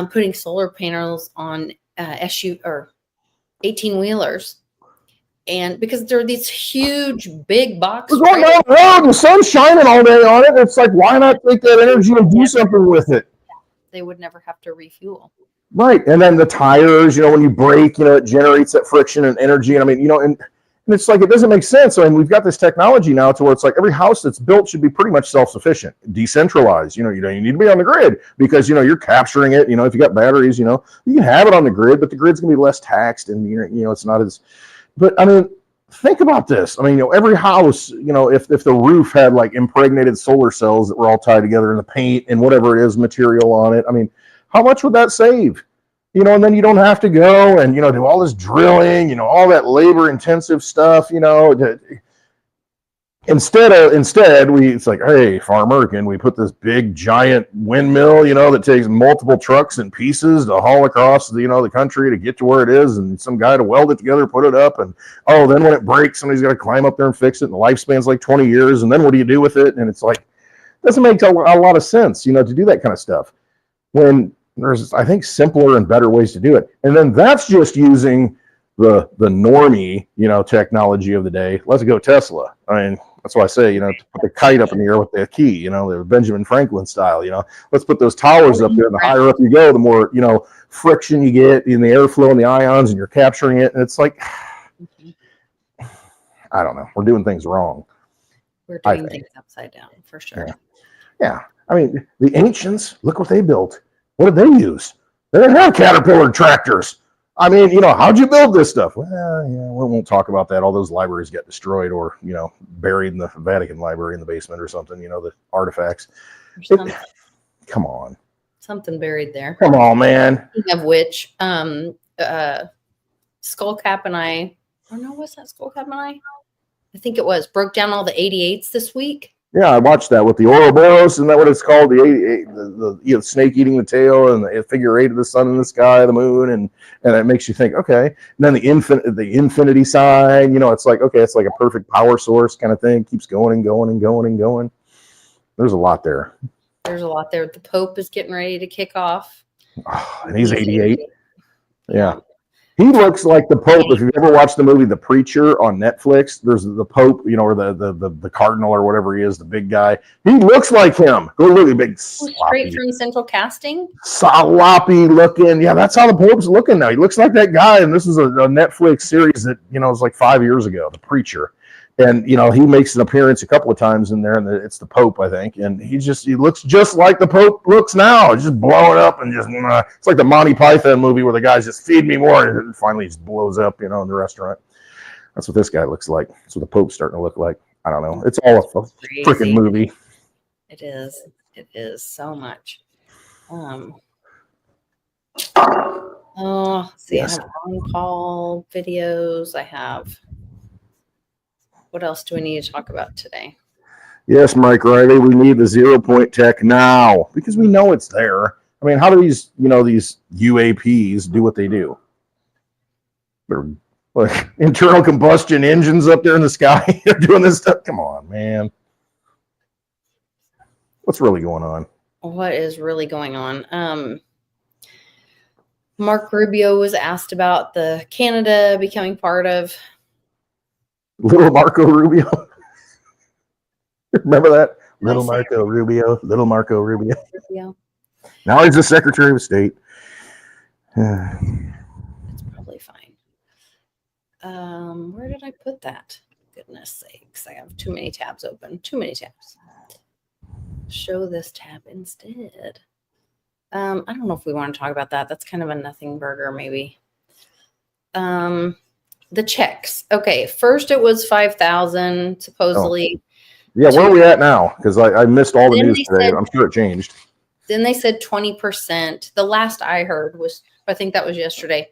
putting solar panels on 18-wheelers. And because there are these huge, big boxes. We're going down the road, the sun's shining all day on it. It's like, why not take that energy and do something with it? They would never have to refuel. Right. And then the tires, when you brake, it generates that friction and energy. And I mean, and it's like, it doesn't make sense. I mean, we've got this technology now to where it's like every house that's built should be pretty much self-sufficient, decentralized. You need to be on the grid because, you're capturing it. If you got batteries, you can have it on the grid, but the grid's going to be less taxed and, it's not as... But I mean, think about this. I mean, every house, if the roof had impregnated solar cells that were all tied together in the paint and whatever it is material on it, I mean, how much would that save? you know, and then you don't have to go and, you know, do all this drilling, you know, all that labor intensive stuff, you know. Instead, it's like, hey, farmer, can we put this big giant windmill, you know, that takes multiple trucks and pieces to haul across the, you know, the country to get to where it is, and some guy to weld it together, put it up, and oh, then when it breaks, somebody's got to climb up there and fix it, and the lifespan's like 20 years, and then what do you do with it? And it's like, it doesn't make a lot of sense, you know, to do that kind of stuff when there's, I think, simpler and better ways to do it. And then that's just using the normie, you know, technology of the day. Let's go Tesla. I mean, that's why I say, you know, to put the kite up in the air with the key, you know, the Benjamin Franklin style, you know, let's put those towers up there. The higher up you go, the more, you know, friction you get in the airflow and the ions, and you're capturing it. And it's like, I don't know. We're doing things wrong. We're doing things upside down, for sure. Yeah. I mean, the ancients, look what they built. What did they use? They didn't have Caterpillar tractors. I mean, you know, how'd you build this stuff? Well, yeah, we won't talk about that. All those libraries get destroyed or, you know, buried in the Vatican library in the basement or something, you know, the artifacts. Come on. Something buried there. Come on, man. Speaking of which, Skullcap and I, or no, was that Skullcap and I think it was, broke down all the 88s this week. Yeah, I watched that with the Ouroboros. Isn't that what it's called? The you know, snake eating the tail and the figure 8 of the sun in the sky, the moon, and it makes you think, okay. And then the infinity sign, you know, it's like, okay, it's like a perfect power source kind of thing. Keeps going and going and going and going. There's a lot there. There's a lot there. The Pope is getting ready to kick off. Oh, and he's 88. Yeah. He looks like the Pope. If you've ever watched the movie The Preacher on Netflix, there's the Pope, you know, or the cardinal or whatever he is, the big guy. He looks like him. Go look, big, sloppy, straight from Central Casting. Sloppy looking. Yeah, that's how the Pope's looking now. He looks like that guy. And this is a Netflix series that, you know, was like 5 years ago, The Preacher. And, you know, he makes an appearance a couple of times in there, and it's the Pope, I think. And he looks just like the Pope looks now. He's just blowing up and just, it's like the Monty Python movie where the guy's just feed me more. And finally he just blows up, you know, in the restaurant. That's what this guy looks like. That's what the Pope's starting to look like. I don't know. It's all a freaking movie. It is. It is so much. See, yes. I have on-call videos. I have... What else do we need to talk about today? Yes, Mike Riley, we need the 0-point tech now because we know it's there. I mean, how do these, you know, these UAPs do what they do? They're like internal combustion engines up there in the sky. They're doing this stuff. Come on, man. What's really going on? What is really going on? Mark Rubio was asked about the Canada becoming part of Little Marco Rubio. Remember that? Little Marco Rubio. Now he's the Secretary of State. It's probably fine. Where did I put that? Goodness sakes. I have too many tabs open. Too many tabs. Show this tab instead. I don't know if we want to talk about that. That's kind of a nothing burger, maybe. The checks. Okay, first it was 5,000 supposedly. Oh. Yeah, where are we at now? Because I missed all the news today. I'm sure it changed. Then they said 20%. The last I heard was, I think that was yesterday,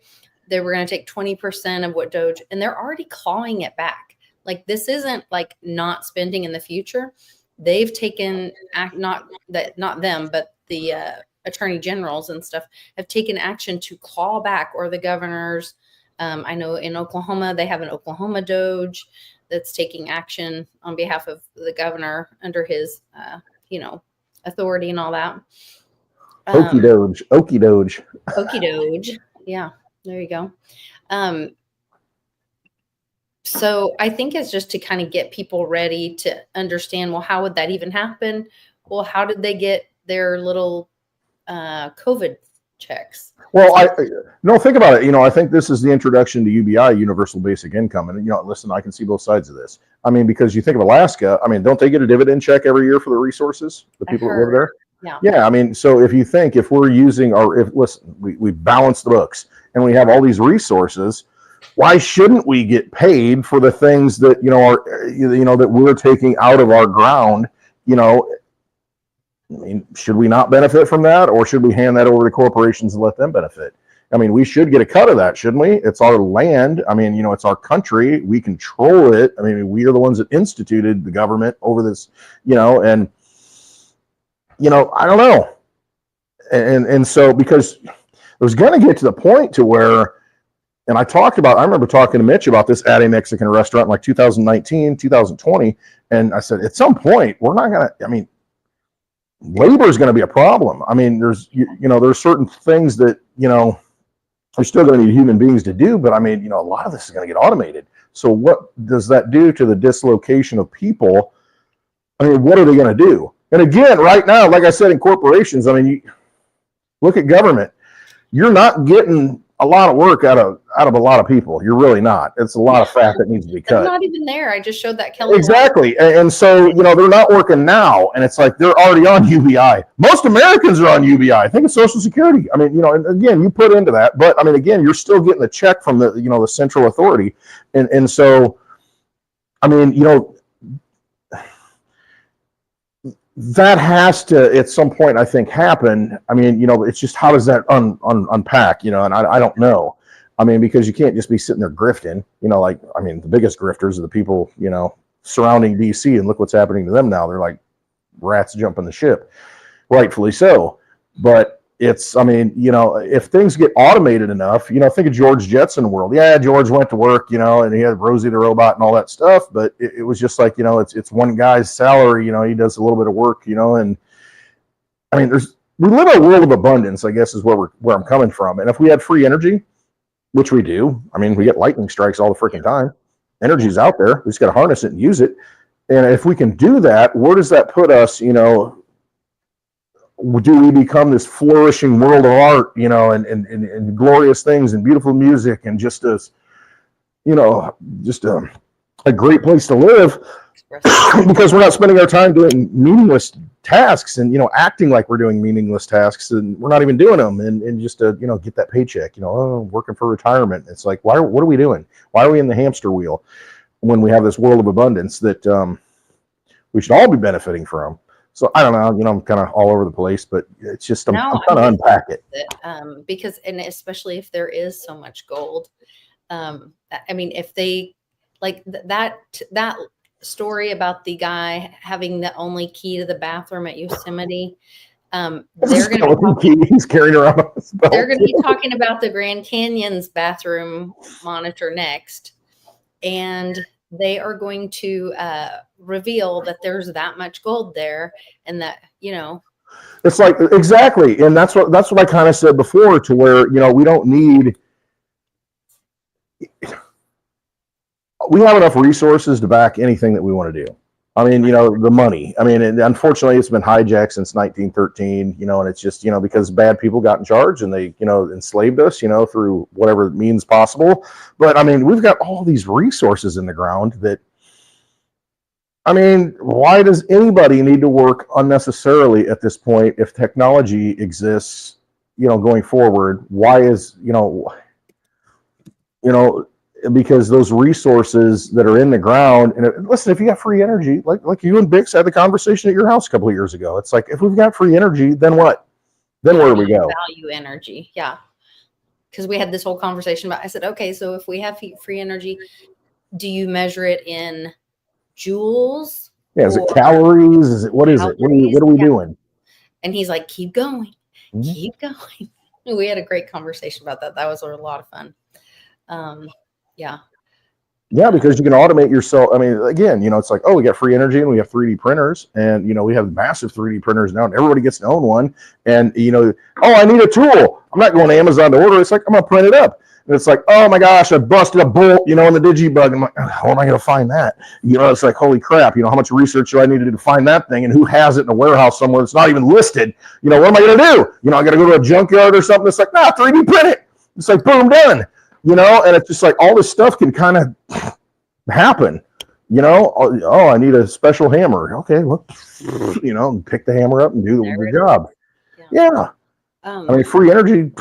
they were going to take 20% of what Doge, and they're already clawing it back. Like, this isn't like not spending in the future. They've taken not them, but the attorney generals and stuff have taken action to claw back, or the governors. I know in Oklahoma, they have an Oklahoma Doge that's taking action on behalf of the governor under his, authority and all that. Okie Doge. Yeah, there you go. So I think it's just to kind of get people ready to understand, well, how would that even happen? Well, how did they get their little COVID checks? Well, think about it. I think this is the introduction to UBI, Universal Basic Income. And, listen, I can see both sides of this. I mean, because you think of Alaska, I mean, don't they get a dividend check every year for the resources, the people that live there? Yeah. I mean, so if we're using we balance the books and we have all these resources, why shouldn't we get paid for the things that, that we're taking out of our ground? I mean, should we not benefit from that, or should we hand that over to corporations and let them benefit? I mean, we should get a cut of that, shouldn't we? It's our land. I mean, it's our country. We control it. I mean, we are the ones that instituted the government over this, and, I don't know. And so, because it was going to get to the point to where, and I remember talking to Mitch about this at a Mexican restaurant in like 2019, 2020. And I said, at some point, we're not going to, labor is going to be a problem. I mean, there's certain things that, we're still going to need human beings to do, but a lot of this is going to get automated. So what does that do to the dislocation of people? What are they going to do? And again, right now, like I said, in corporations, you look at government, you're not getting a lot of work out of a lot of people. You're really not. It's a lot of fat that needs to be cut. They're not even there. I just showed that Kelly. Exactly. And so, they're not working now. And it's like they're already on UBI. Most Americans are on UBI. Think of Social Security. And again, you put into that. But again, you're still getting a check from the, the central authority. And so, that has to, at some point, I think, happen. It's just, how does that unpack, and I don't know. Because you can't just be sitting there grifting, the biggest grifters are the people, surrounding DC, and look what's happening to them now. They're like rats jumping the ship, rightfully so. But it's, if things get automated enough, think of George Jetson world. Yeah, George went to work, and he had Rosie the robot and all that stuff, but it was just like, it's one guy's salary, he does a little bit of work, and we live in a world of abundance, I guess, is where I'm coming from. And if we had free energy, which we do, we get lightning strikes all the freaking time. Energy's out there. We just got to harness it and use it. And if we can do that, where does that put us, do we become this flourishing world of art, and glorious things and beautiful music and just a great place to live because we're not spending our time doing meaningless tasks and, acting like we're doing meaningless tasks and we're not even doing them and just to, get that paycheck, working for retirement. It's like, what are we doing? Why are we in the hamster wheel when we have this world of abundance that we should all be benefiting from? So I don't know, I'm kind of all over the place, but it's just, I'm trying to unpack it. Because, and especially if there is so much gold, if they like that story about the guy having the only key to the bathroom at Yosemite, they're going to be talking about the Grand Canyon's bathroom monitor next. And they are going to reveal that there's that much gold there, and that it's like, exactly, and that's what I kind of said before, to where we don't need, we have enough resources to back anything that we want to do. The money. And unfortunately, it's been hijacked since 1913. And it's just because bad people got in charge and they enslaved us through whatever means possible. But we've got all these resources in the ground that. Why does anybody need to work unnecessarily at this point if technology exists? Going forward, why is because those resources that are in the ground, and listen, if you got free energy, like you and Bix had the conversation at your house a couple of years ago, it's like, if we've got free energy, then what? Then where do we go? Value energy, yeah. Because we had this whole conversation about, I said, okay, so if we have free energy, do you measure it in joules? Yeah, is it calories? Is it, what is it? What are we doing? And he's like, keep going, keep going. We had a great conversation about that. That was a lot of fun. Yeah, because you can automate yourself. Again, it's like, oh, we got free energy and we have 3D printers, and we have massive 3D printers now, and everybody gets to own one. And oh, I need a tool. I'm not going to Amazon to order. It's like, I'm gonna print it up. And it's like, oh my gosh, I busted a bolt, in the Digibug. I'm like, how am I going to find that? It's like, holy crap, how much research do I need to do to find that thing? And who has it in a warehouse somewhere that's not even listed? What am I going to do? I got to go to a junkyard or something. It's like, 3D print it. It's like, boom, done. And it's just like all this stuff can kind of happen. Oh, I need a special hammer. Okay, well, pick the hammer up and do the job. Yeah. Free energy.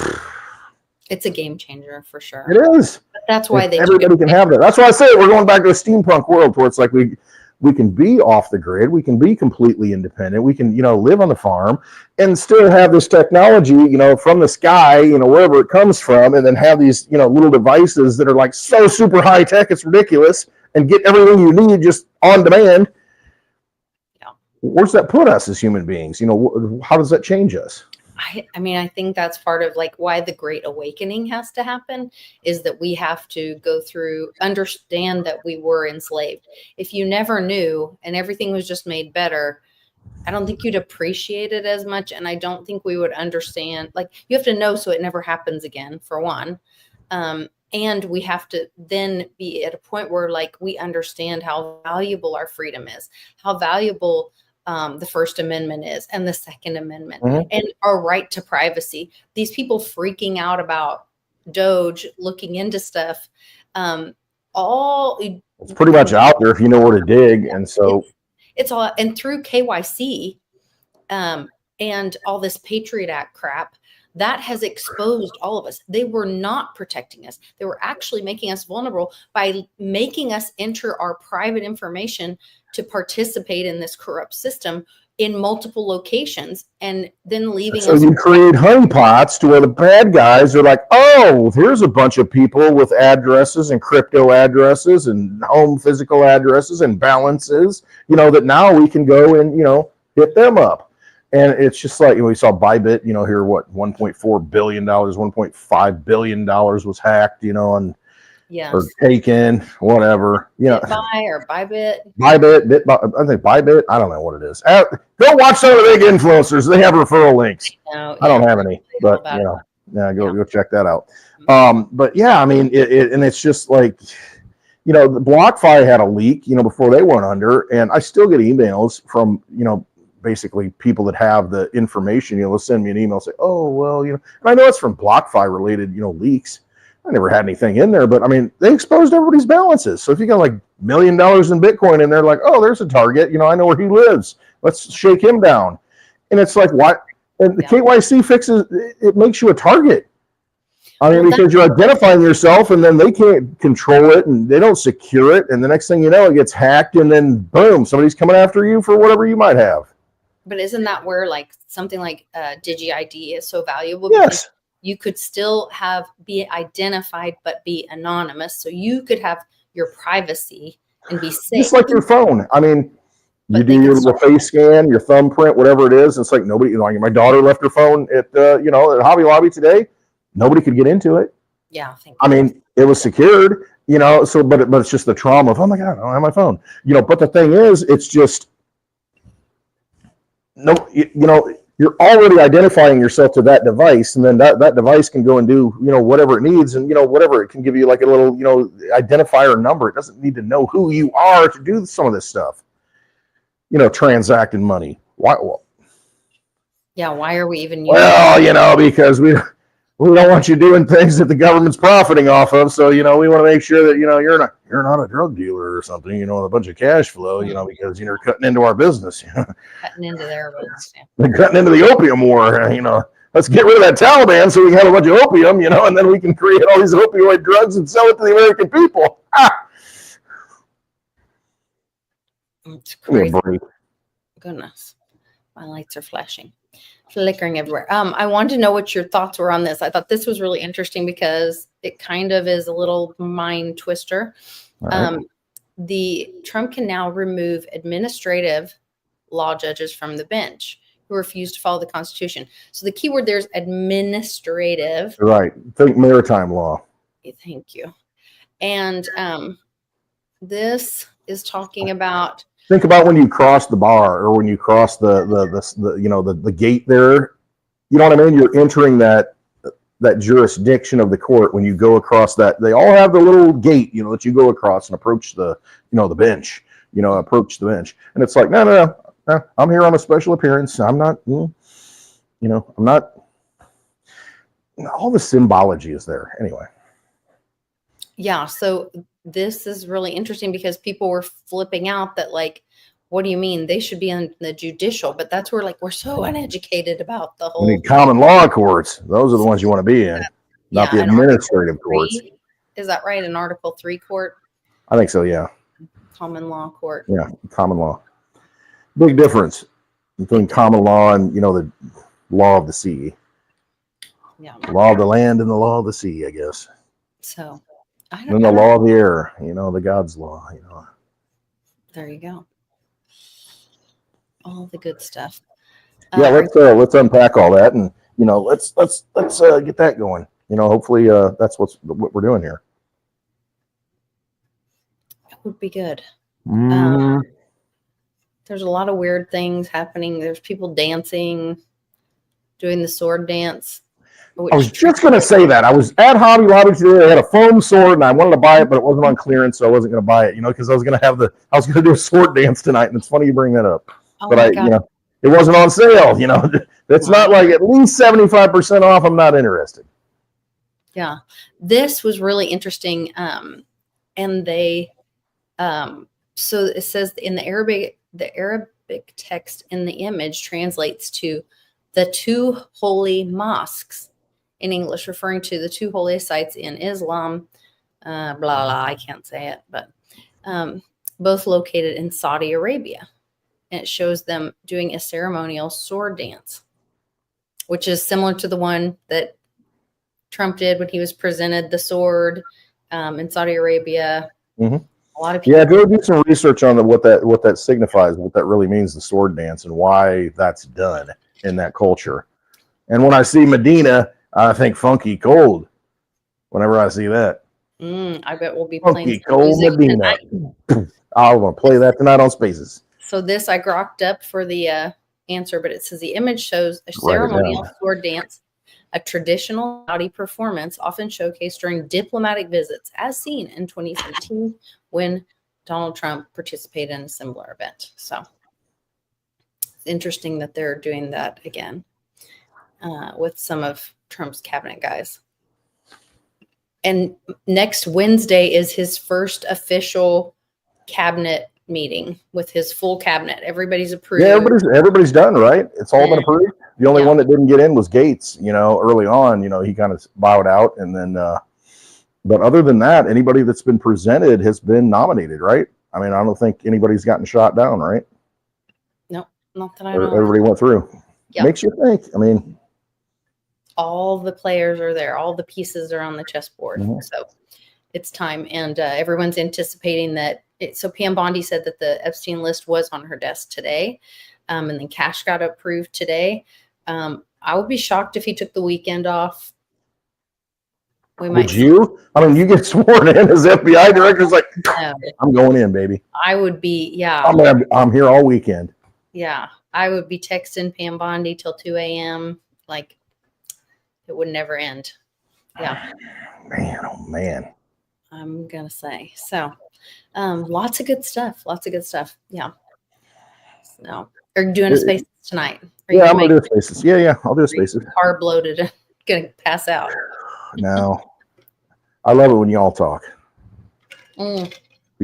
It's a game changer for sure. It is. But that's why everybody can have that. That's why I say we're going back to a steampunk world where it's like we we can be off the grid, we can be completely independent, we can, live on the farm and still have this technology, from the sky, wherever it comes from, and then have these, little devices that are like so super high tech, it's ridiculous, and get everything you need just on demand. Yeah. Where's that put us as human beings? How does that change us? I mean, I think that's part of like why the Great Awakening has to happen, is that we have to go through, understand that we were enslaved. If you never knew and everything was just made better, I don't think you'd appreciate it as much. And I don't think we would understand, like, you have to know so it never happens again, for one. And we have to then be at a point where like we understand how valuable our freedom is, how valuable the First Amendment is, and the Second Amendment, and our right to privacy. These people freaking out about Doge, looking into stuff, it's pretty much out there if you know where to dig. And so it's all, and through KYC and all this Patriot Act crap, that has exposed all of us. They were not protecting us. They were actually making us vulnerable by making us enter our private information to participate in this corrupt system in multiple locations, and then leaving so us. You create honeypots to where the bad guys are like, oh, here's a bunch of people with addresses and crypto addresses and home physical addresses and balances, that now we can go and, hit them up. And it's just like, we saw Bybit, here, what, $1.4 billion, $1.5 billion was hacked, and Yes. or taken, whatever, BitBuy or Bybit. I think Bybit. I don't know what it is. Go watch some of the big influencers. They have referral links. I don't have any, but go check that out. But yeah, I mean, and it's just like, the BlockFi had a leak, before they went under, and I still get emails from, basically people that have the information. They'll send me an email, say, oh, well, and I know it's from BlockFi related, leaks. I never had anything in there, but I mean, they exposed everybody's balances. So if you got like $1 million in Bitcoin in there, like, oh, there's a target, I know where he lives. Let's shake him down. And it's like, what? And the KYC fixes, it makes you a target. I mean, because you're identifying yourself, and then they can't control it, and they don't secure it. And the next thing you know, it gets hacked, and then boom, somebody's coming after you for whatever you might have. But isn't that where like something like DigiID is so valuable? Yes. You could still be identified, but be anonymous. So you could have your privacy and be safe. Just like your phone. I mean, you do your little face scan, your thumbprint, whatever it is. It's like nobody, like my daughter left her phone at, at Hobby Lobby today. Nobody could get into it. Yeah. I mean, it was secured, so, but it's just the trauma of, oh my God, I don't have my phone, but the thing is, it's just, you're already identifying yourself to that device, and then that device can go and do, whatever it needs, and, whatever, it can give you like a little, identifier number. It doesn't need to know who you are to do some of this stuff, transacting money. Why? Well, yeah. Why are we even using because we don't want you doing things that the government's profiting off of. So, we want to make sure that, you're not a drug dealer or something, a bunch of cash flow, because you're cutting into our business, cutting into their business. They're cutting into the opium war, let's get rid of that Taliban so we can have a bunch of opium, and then we can create all these opioid drugs and sell it to the American people. It's crazy. Goodness. My lights are flashing. Flickering everywhere. I wanted to know what your thoughts were on this. I thought this was really interesting because it kind of is a little mind twister. Right. The Trump can now remove administrative law judges from the bench who refuse to follow the Constitution. So the key word there is administrative. Right. Think maritime law. Thank you. And this is talking about. Think about when you cross the bar, or when you cross the gate there. You know what I mean? You're entering that jurisdiction of the court when you go across that. They all have the little gate, that you go across and approach the bench. Approach the bench, and it's like, no. I'm here on a special appearance. I'm not. I'm not. All the symbology is there anyway. Yeah. So this is really interesting because people were flipping out that, like, what do you mean they should be in the judicial? But that's where, like, we're so uneducated about the whole. We need common law courts. Those are the ones you want to be in, not the administrative courts. Is that right? An Article 3 court? I think so. Yeah. common law court. Yeah, common law. Big difference between common law and, the law of the sea. Yeah. Law of the land and the law of the sea, I guess. So, and then the law of the air, the God's law, There you go. All the good stuff. Yeah, let's unpack all that, and let's get that going. Hopefully that's what we're doing here. It would be good. Mm-hmm. There's a lot of weird things happening. There's people dancing, doing the sword dance. I was just going to say that. I was at Hobby Lobby today. They had a foam sword, and I wanted to buy it, but it wasn't on clearance, so I wasn't going to buy it. Because I was going to do a sword dance tonight, and it's funny you bring that up. Oh, but it wasn't on sale. It's not like at least 75% off. I'm not interested. Yeah, this was really interesting. And they, so it says in the Arabic text in the image translates to the two holy mosques in English, referring to the two holy sites in Islam, blah, blah, I can't say it, but both located in Saudi Arabia. And it shows them doing a ceremonial sword dance, which is similar to the one that Trump did when he was presented the sword in Saudi Arabia. Mm-hmm. A lot of people. Yeah, go do some research on what that signifies, what that really means, the sword dance, and why that's done in that culture. And when I see Medina, I think funky cold. Whenever I see that, I bet we'll be funky playing cold Medina. I'm gonna play that tonight on Spaces. So this I grokked up for the answer, but it says the image shows a ceremonial sword dance, a traditional Saudi performance often showcased during diplomatic visits, as seen in 2017 when Donald Trump participated in a similar event. So it's interesting that they're doing that again with some of Trump's cabinet guys. And next Wednesday is his first official cabinet meeting with his full cabinet. Everybody's approved. Yeah, everybody's done, right? It's all been approved. The only one that didn't get in was Gates. Early on, he kind of bowed out, and then. But other than that, anybody that's been presented has been nominated, right? I mean, I don't think anybody's gotten shot down, right? No, not that I know. Everybody went through. Yep. Makes you think. I mean, all the players are there. All the pieces are on the chessboard. Mm-hmm. So it's time, and everyone's anticipating that. So Pam Bondi said that the Epstein list was on her desk today, and then cash got approved today. I would be shocked if he took the weekend off. Would you? I mean, you get sworn in as FBI director. It's like, I'm going in, baby. I would be, yeah. I'm here all weekend. Yeah, I would be texting Pam Bondi till 2 a.m. Like, it would never end. Yeah. Man, oh man. I'm gonna say so. Lots of good stuff. Yeah. So, are you doing a Spaces tonight? Yeah, I'm gonna do a Spaces. Yeah, I'll do a Spaces. Car bloated and gonna pass out. No, I love it when y'all talk. You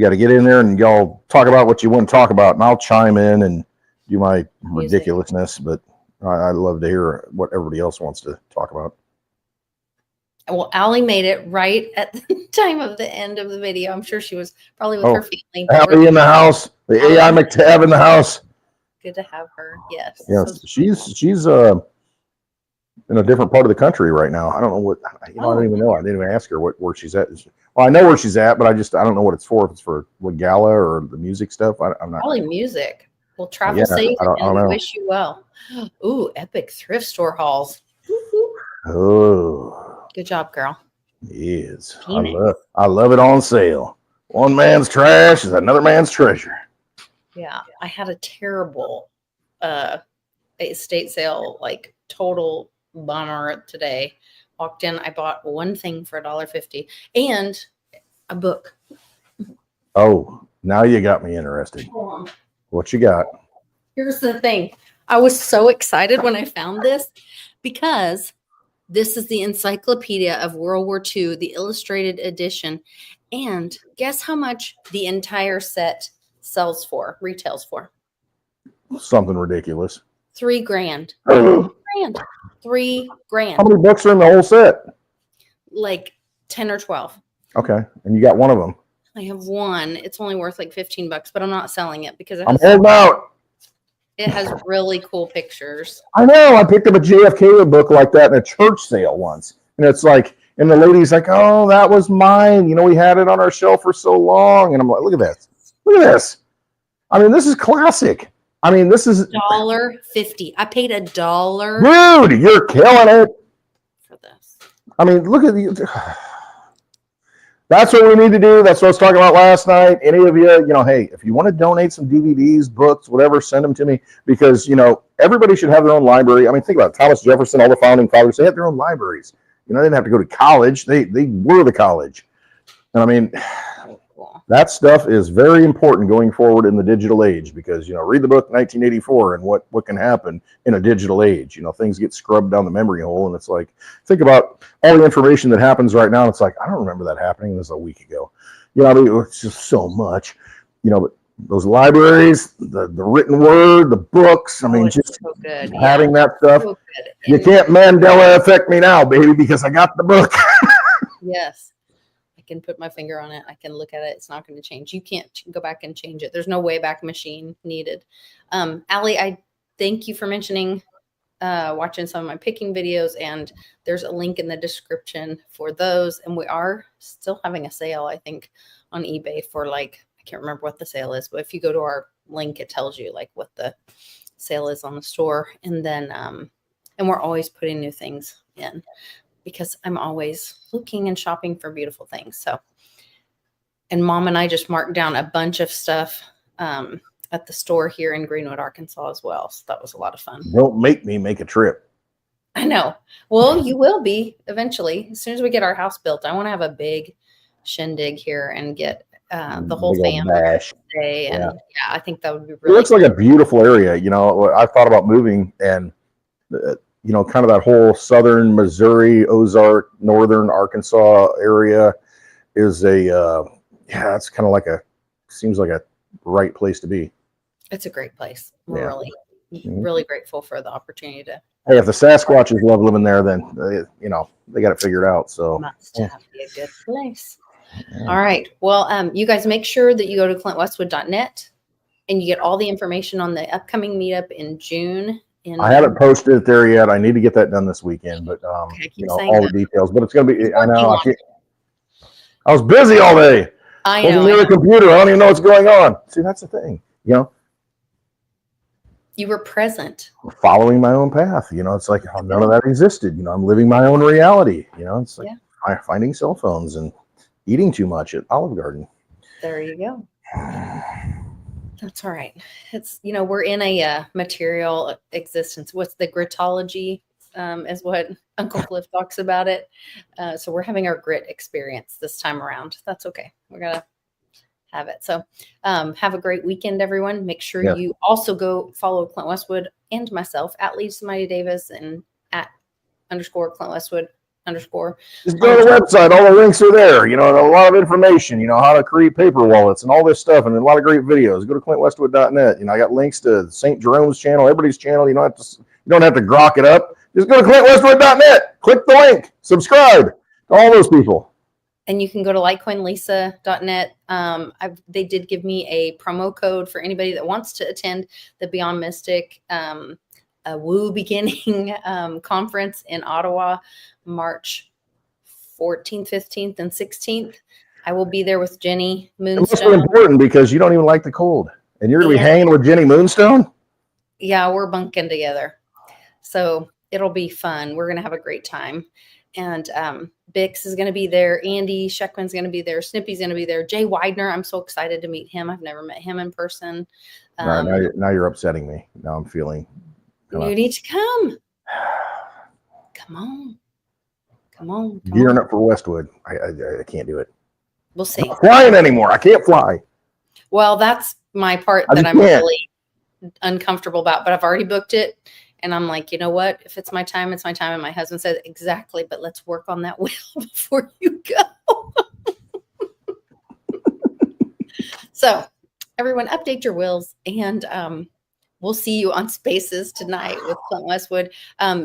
got to get in there and y'all talk about what you want to talk about, and I'll chime in and do my ridiculousness. But I love to hear what everybody else wants to talk about. Well, Allie made it right at the time of the end of the video. I'm sure she was probably with her family. Allie in the house. The AI McTab in the house. Good to have her. Yes. Yes, she's in a different part of the country right now. I don't know what. I don't even know. I didn't even ask her where she's at. Well, I know where she's at, but I don't know what it's for. If it's for the gala or the music stuff, I'm not. Probably music. Well, travel safe, and we wish you well. Ooh, epic thrift store hauls. Oh. Good job, girl. Yes. I love it on sale. One man's trash is another man's treasure. Yeah. I had a terrible estate sale, like total bummer today. Walked in, I bought one thing for $1.50 and a book. Oh, now you got me interested. What you got? Here's the thing. I was so excited when I found this because this is the Encyclopedia of World War II, the illustrated edition. And guess how much the entire set retails for? Something ridiculous. $3,000. $3,000. How many books are in the whole set? Like 10 or 12. Okay. And you got one of them. I have one. It's only worth like $15, but I'm not selling it because I'm holding out. It has really cool pictures. I know. I picked up a JFK book like that in a church sale once. And it's like, and the lady's like, oh, that was mine. You know, we had it on our shelf for so long. And I'm like, look at this. Look at this. I mean, this is classic. I mean, this is $1.50. I paid $1. Dude, you're killing it. For this. I mean, look at you. That's what we need to do. That's what I was talking about last night. Any of you, you know, hey, if you want to donate some DVDs, books, whatever, send them to me because, you know, everybody should have their own library. I mean, think about it. Thomas Jefferson, all the founding fathers, they had their own libraries. You know, they didn't have to go to college. They were the college. And I mean, that stuff is very important going forward in the digital age because, you know, read the book 1984 and what can happen in a digital age. You know, things get scrubbed down the memory hole. And it's like, think about all the information that happens right now. It's like, I don't remember that happening. This was a week ago. You know, I mean, it's just so much, you know, but those libraries, the written word, the books, I mean, just so good. having that stuff. So you can't Mandela affect me now, baby, because I got the book. Yes. I can put my finger on it. I can look at it. It's not going to change. You can't go back and change it. There's no way back machine needed. Allie, I thank you for mentioning watching some of my picking videos, and there's a link in the description for those. And we are still having a sale, I think, on eBay for like, I can't remember what the sale is, but if you go to our link, it tells you like what the sale is on the store. And then, and we're always putting new things in, because I'm always looking and shopping for beautiful things. So, and Mom and I just marked down a bunch of stuff at the store here in Greenwood, Arkansas as well. So that was a lot of fun. Don't make me make a trip. I know. Well, you will be eventually. As soon as we get our house built, I want to have a big shindig here and get the whole family stay. And yeah, I think that would be really It looks like a beautiful area. You know, I thought about moving and you know, kind of that whole southern Missouri, Ozark, northern Arkansas area is a, yeah, it's kind of like seems like a right place to be. It's a great place. We're really grateful for the opportunity to. Hey, if the Sasquatches love living there, then, you know, they got it figured out. So must be a good place. Yeah. All right. Well, you guys make sure that you go to clintwestwood.net and you get all the information on the upcoming meetup in June. I haven't posted it there yet. I need to get that done this weekend, but you know, all the details. But it's going to be. I know. I was busy all day. I wasn't near the computer. I don't even know what's going on. See, that's the thing. You know, you were present, following my own path. You know, it's like none of that existed. You know, I'm living my own reality. You know, it's like finding cell phones and eating too much at Olive Garden. There you go. That's all right. It's, you know, we're in a material existence. What's the gritology is what Uncle Cliff talks about it. So we're having our grit experience this time around. That's okay. We're going to have it. So have a great weekend, everyone. Make sure you also go follow Clint Westwood and myself at Lisa Mighty Davis and at _Clint Westwood _ Just go to the website. All the links are there. You know, and a lot of information, you know, how to create paper wallets and all this stuff, and a lot of great videos. Go to clintwestwood.net. You know, I got links to St. Jerome's channel, everybody's channel. You don't have to grok it up. Just go to clintwestwood.net. Click the link. Subscribe to all those people. And you can go to litecoinlisa.net. They did give me a promo code for anybody that wants to attend the Beyond Mystic a Woo Beginning conference in Ottawa, March 14th, 15th, and 16th. I will be there with Jenny Moonstone. It must be important because you don't even like the cold. And you're going to be hanging with Jenny Moonstone? Yeah, we're bunking together. So it'll be fun. We're going to have a great time. And Bix is going to be there. Andy Sheckman's going to be there. Snippy's going to be there. Jay Widener, I'm so excited to meet him. I've never met him in person. Now you're upsetting me. Now I'm feeling. You need to come. Come on. Come on. Gearing up for Westwood. I can't do it. We'll see. I'm not flying anymore. I can't fly. Well, that's my part that I'm really uncomfortable about, but I've already booked it. And I'm like, you know what? If it's my time, it's my time. And my husband said, exactly, but let's work on that will before you go. So everyone update your wills, and we'll see you on Spaces tonight with Clint Westwood.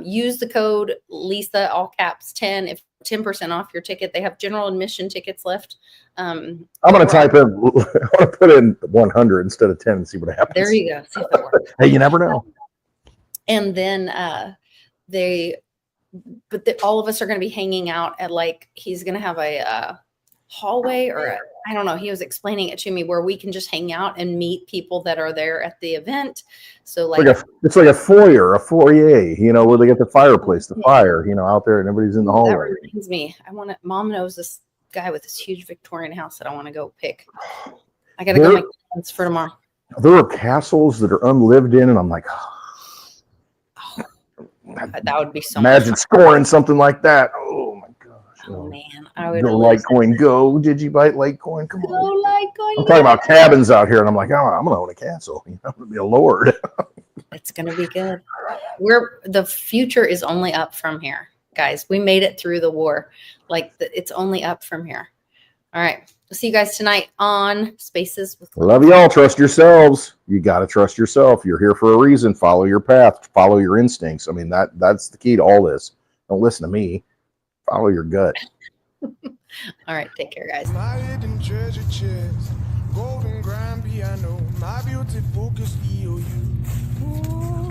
Use the code Lisa, all caps 10, if 10% off your ticket. They have general admission tickets left. I'm going to put in 100 instead of 10 and see what happens. There you go. See if it works. Hey, you never know. And then all of us are going to be hanging out at he's going to have a hallway or I don't know. He was explaining it to me where we can just hang out and meet people that are there at the event. So it's like a foyer, where they get the fireplace, the fire, out there and everybody's in the hallway. That reminds me. Mom knows this guy with this huge Victorian house that I want to go pick. I got to go make plans for tomorrow. There are castles that are unlived in, and I'm like, that would be so imagine scoring something like that. Oh my gosh. Oh man, I would go Litecoin, go Digibite Litecoin. Come on. Go Litecoin. I'm talking about cabins out here, and I'm like, oh, I'm gonna own a castle. I'm gonna be a lord. It's gonna be good. The future is only up from here, guys. We made it through the war. It's only up from here. All right. We'll see you guys tonight on Spaces with Love y'all. Trust yourselves. You got to trust yourself. You're here for a reason. Follow your path. Follow your instincts. I mean, that's the key to all this. Don't listen to me. Follow your gut. All right. Take care, guys. My hidden treasure chest, golden grand piano, my beauty focus EOU.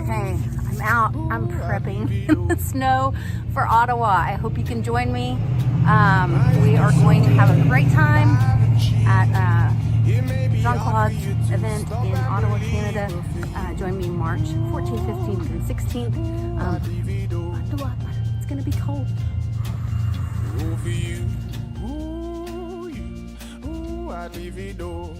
Okay, I'm out. I'm prepping in the snow for Ottawa. I hope you can join me. We are going to have a great time at Jean-Claude's event in Ottawa, Canada. Join me March 14th, 15th, and 16th. Bundle up. It's going to be cold. Over you, ooh, I leave it all.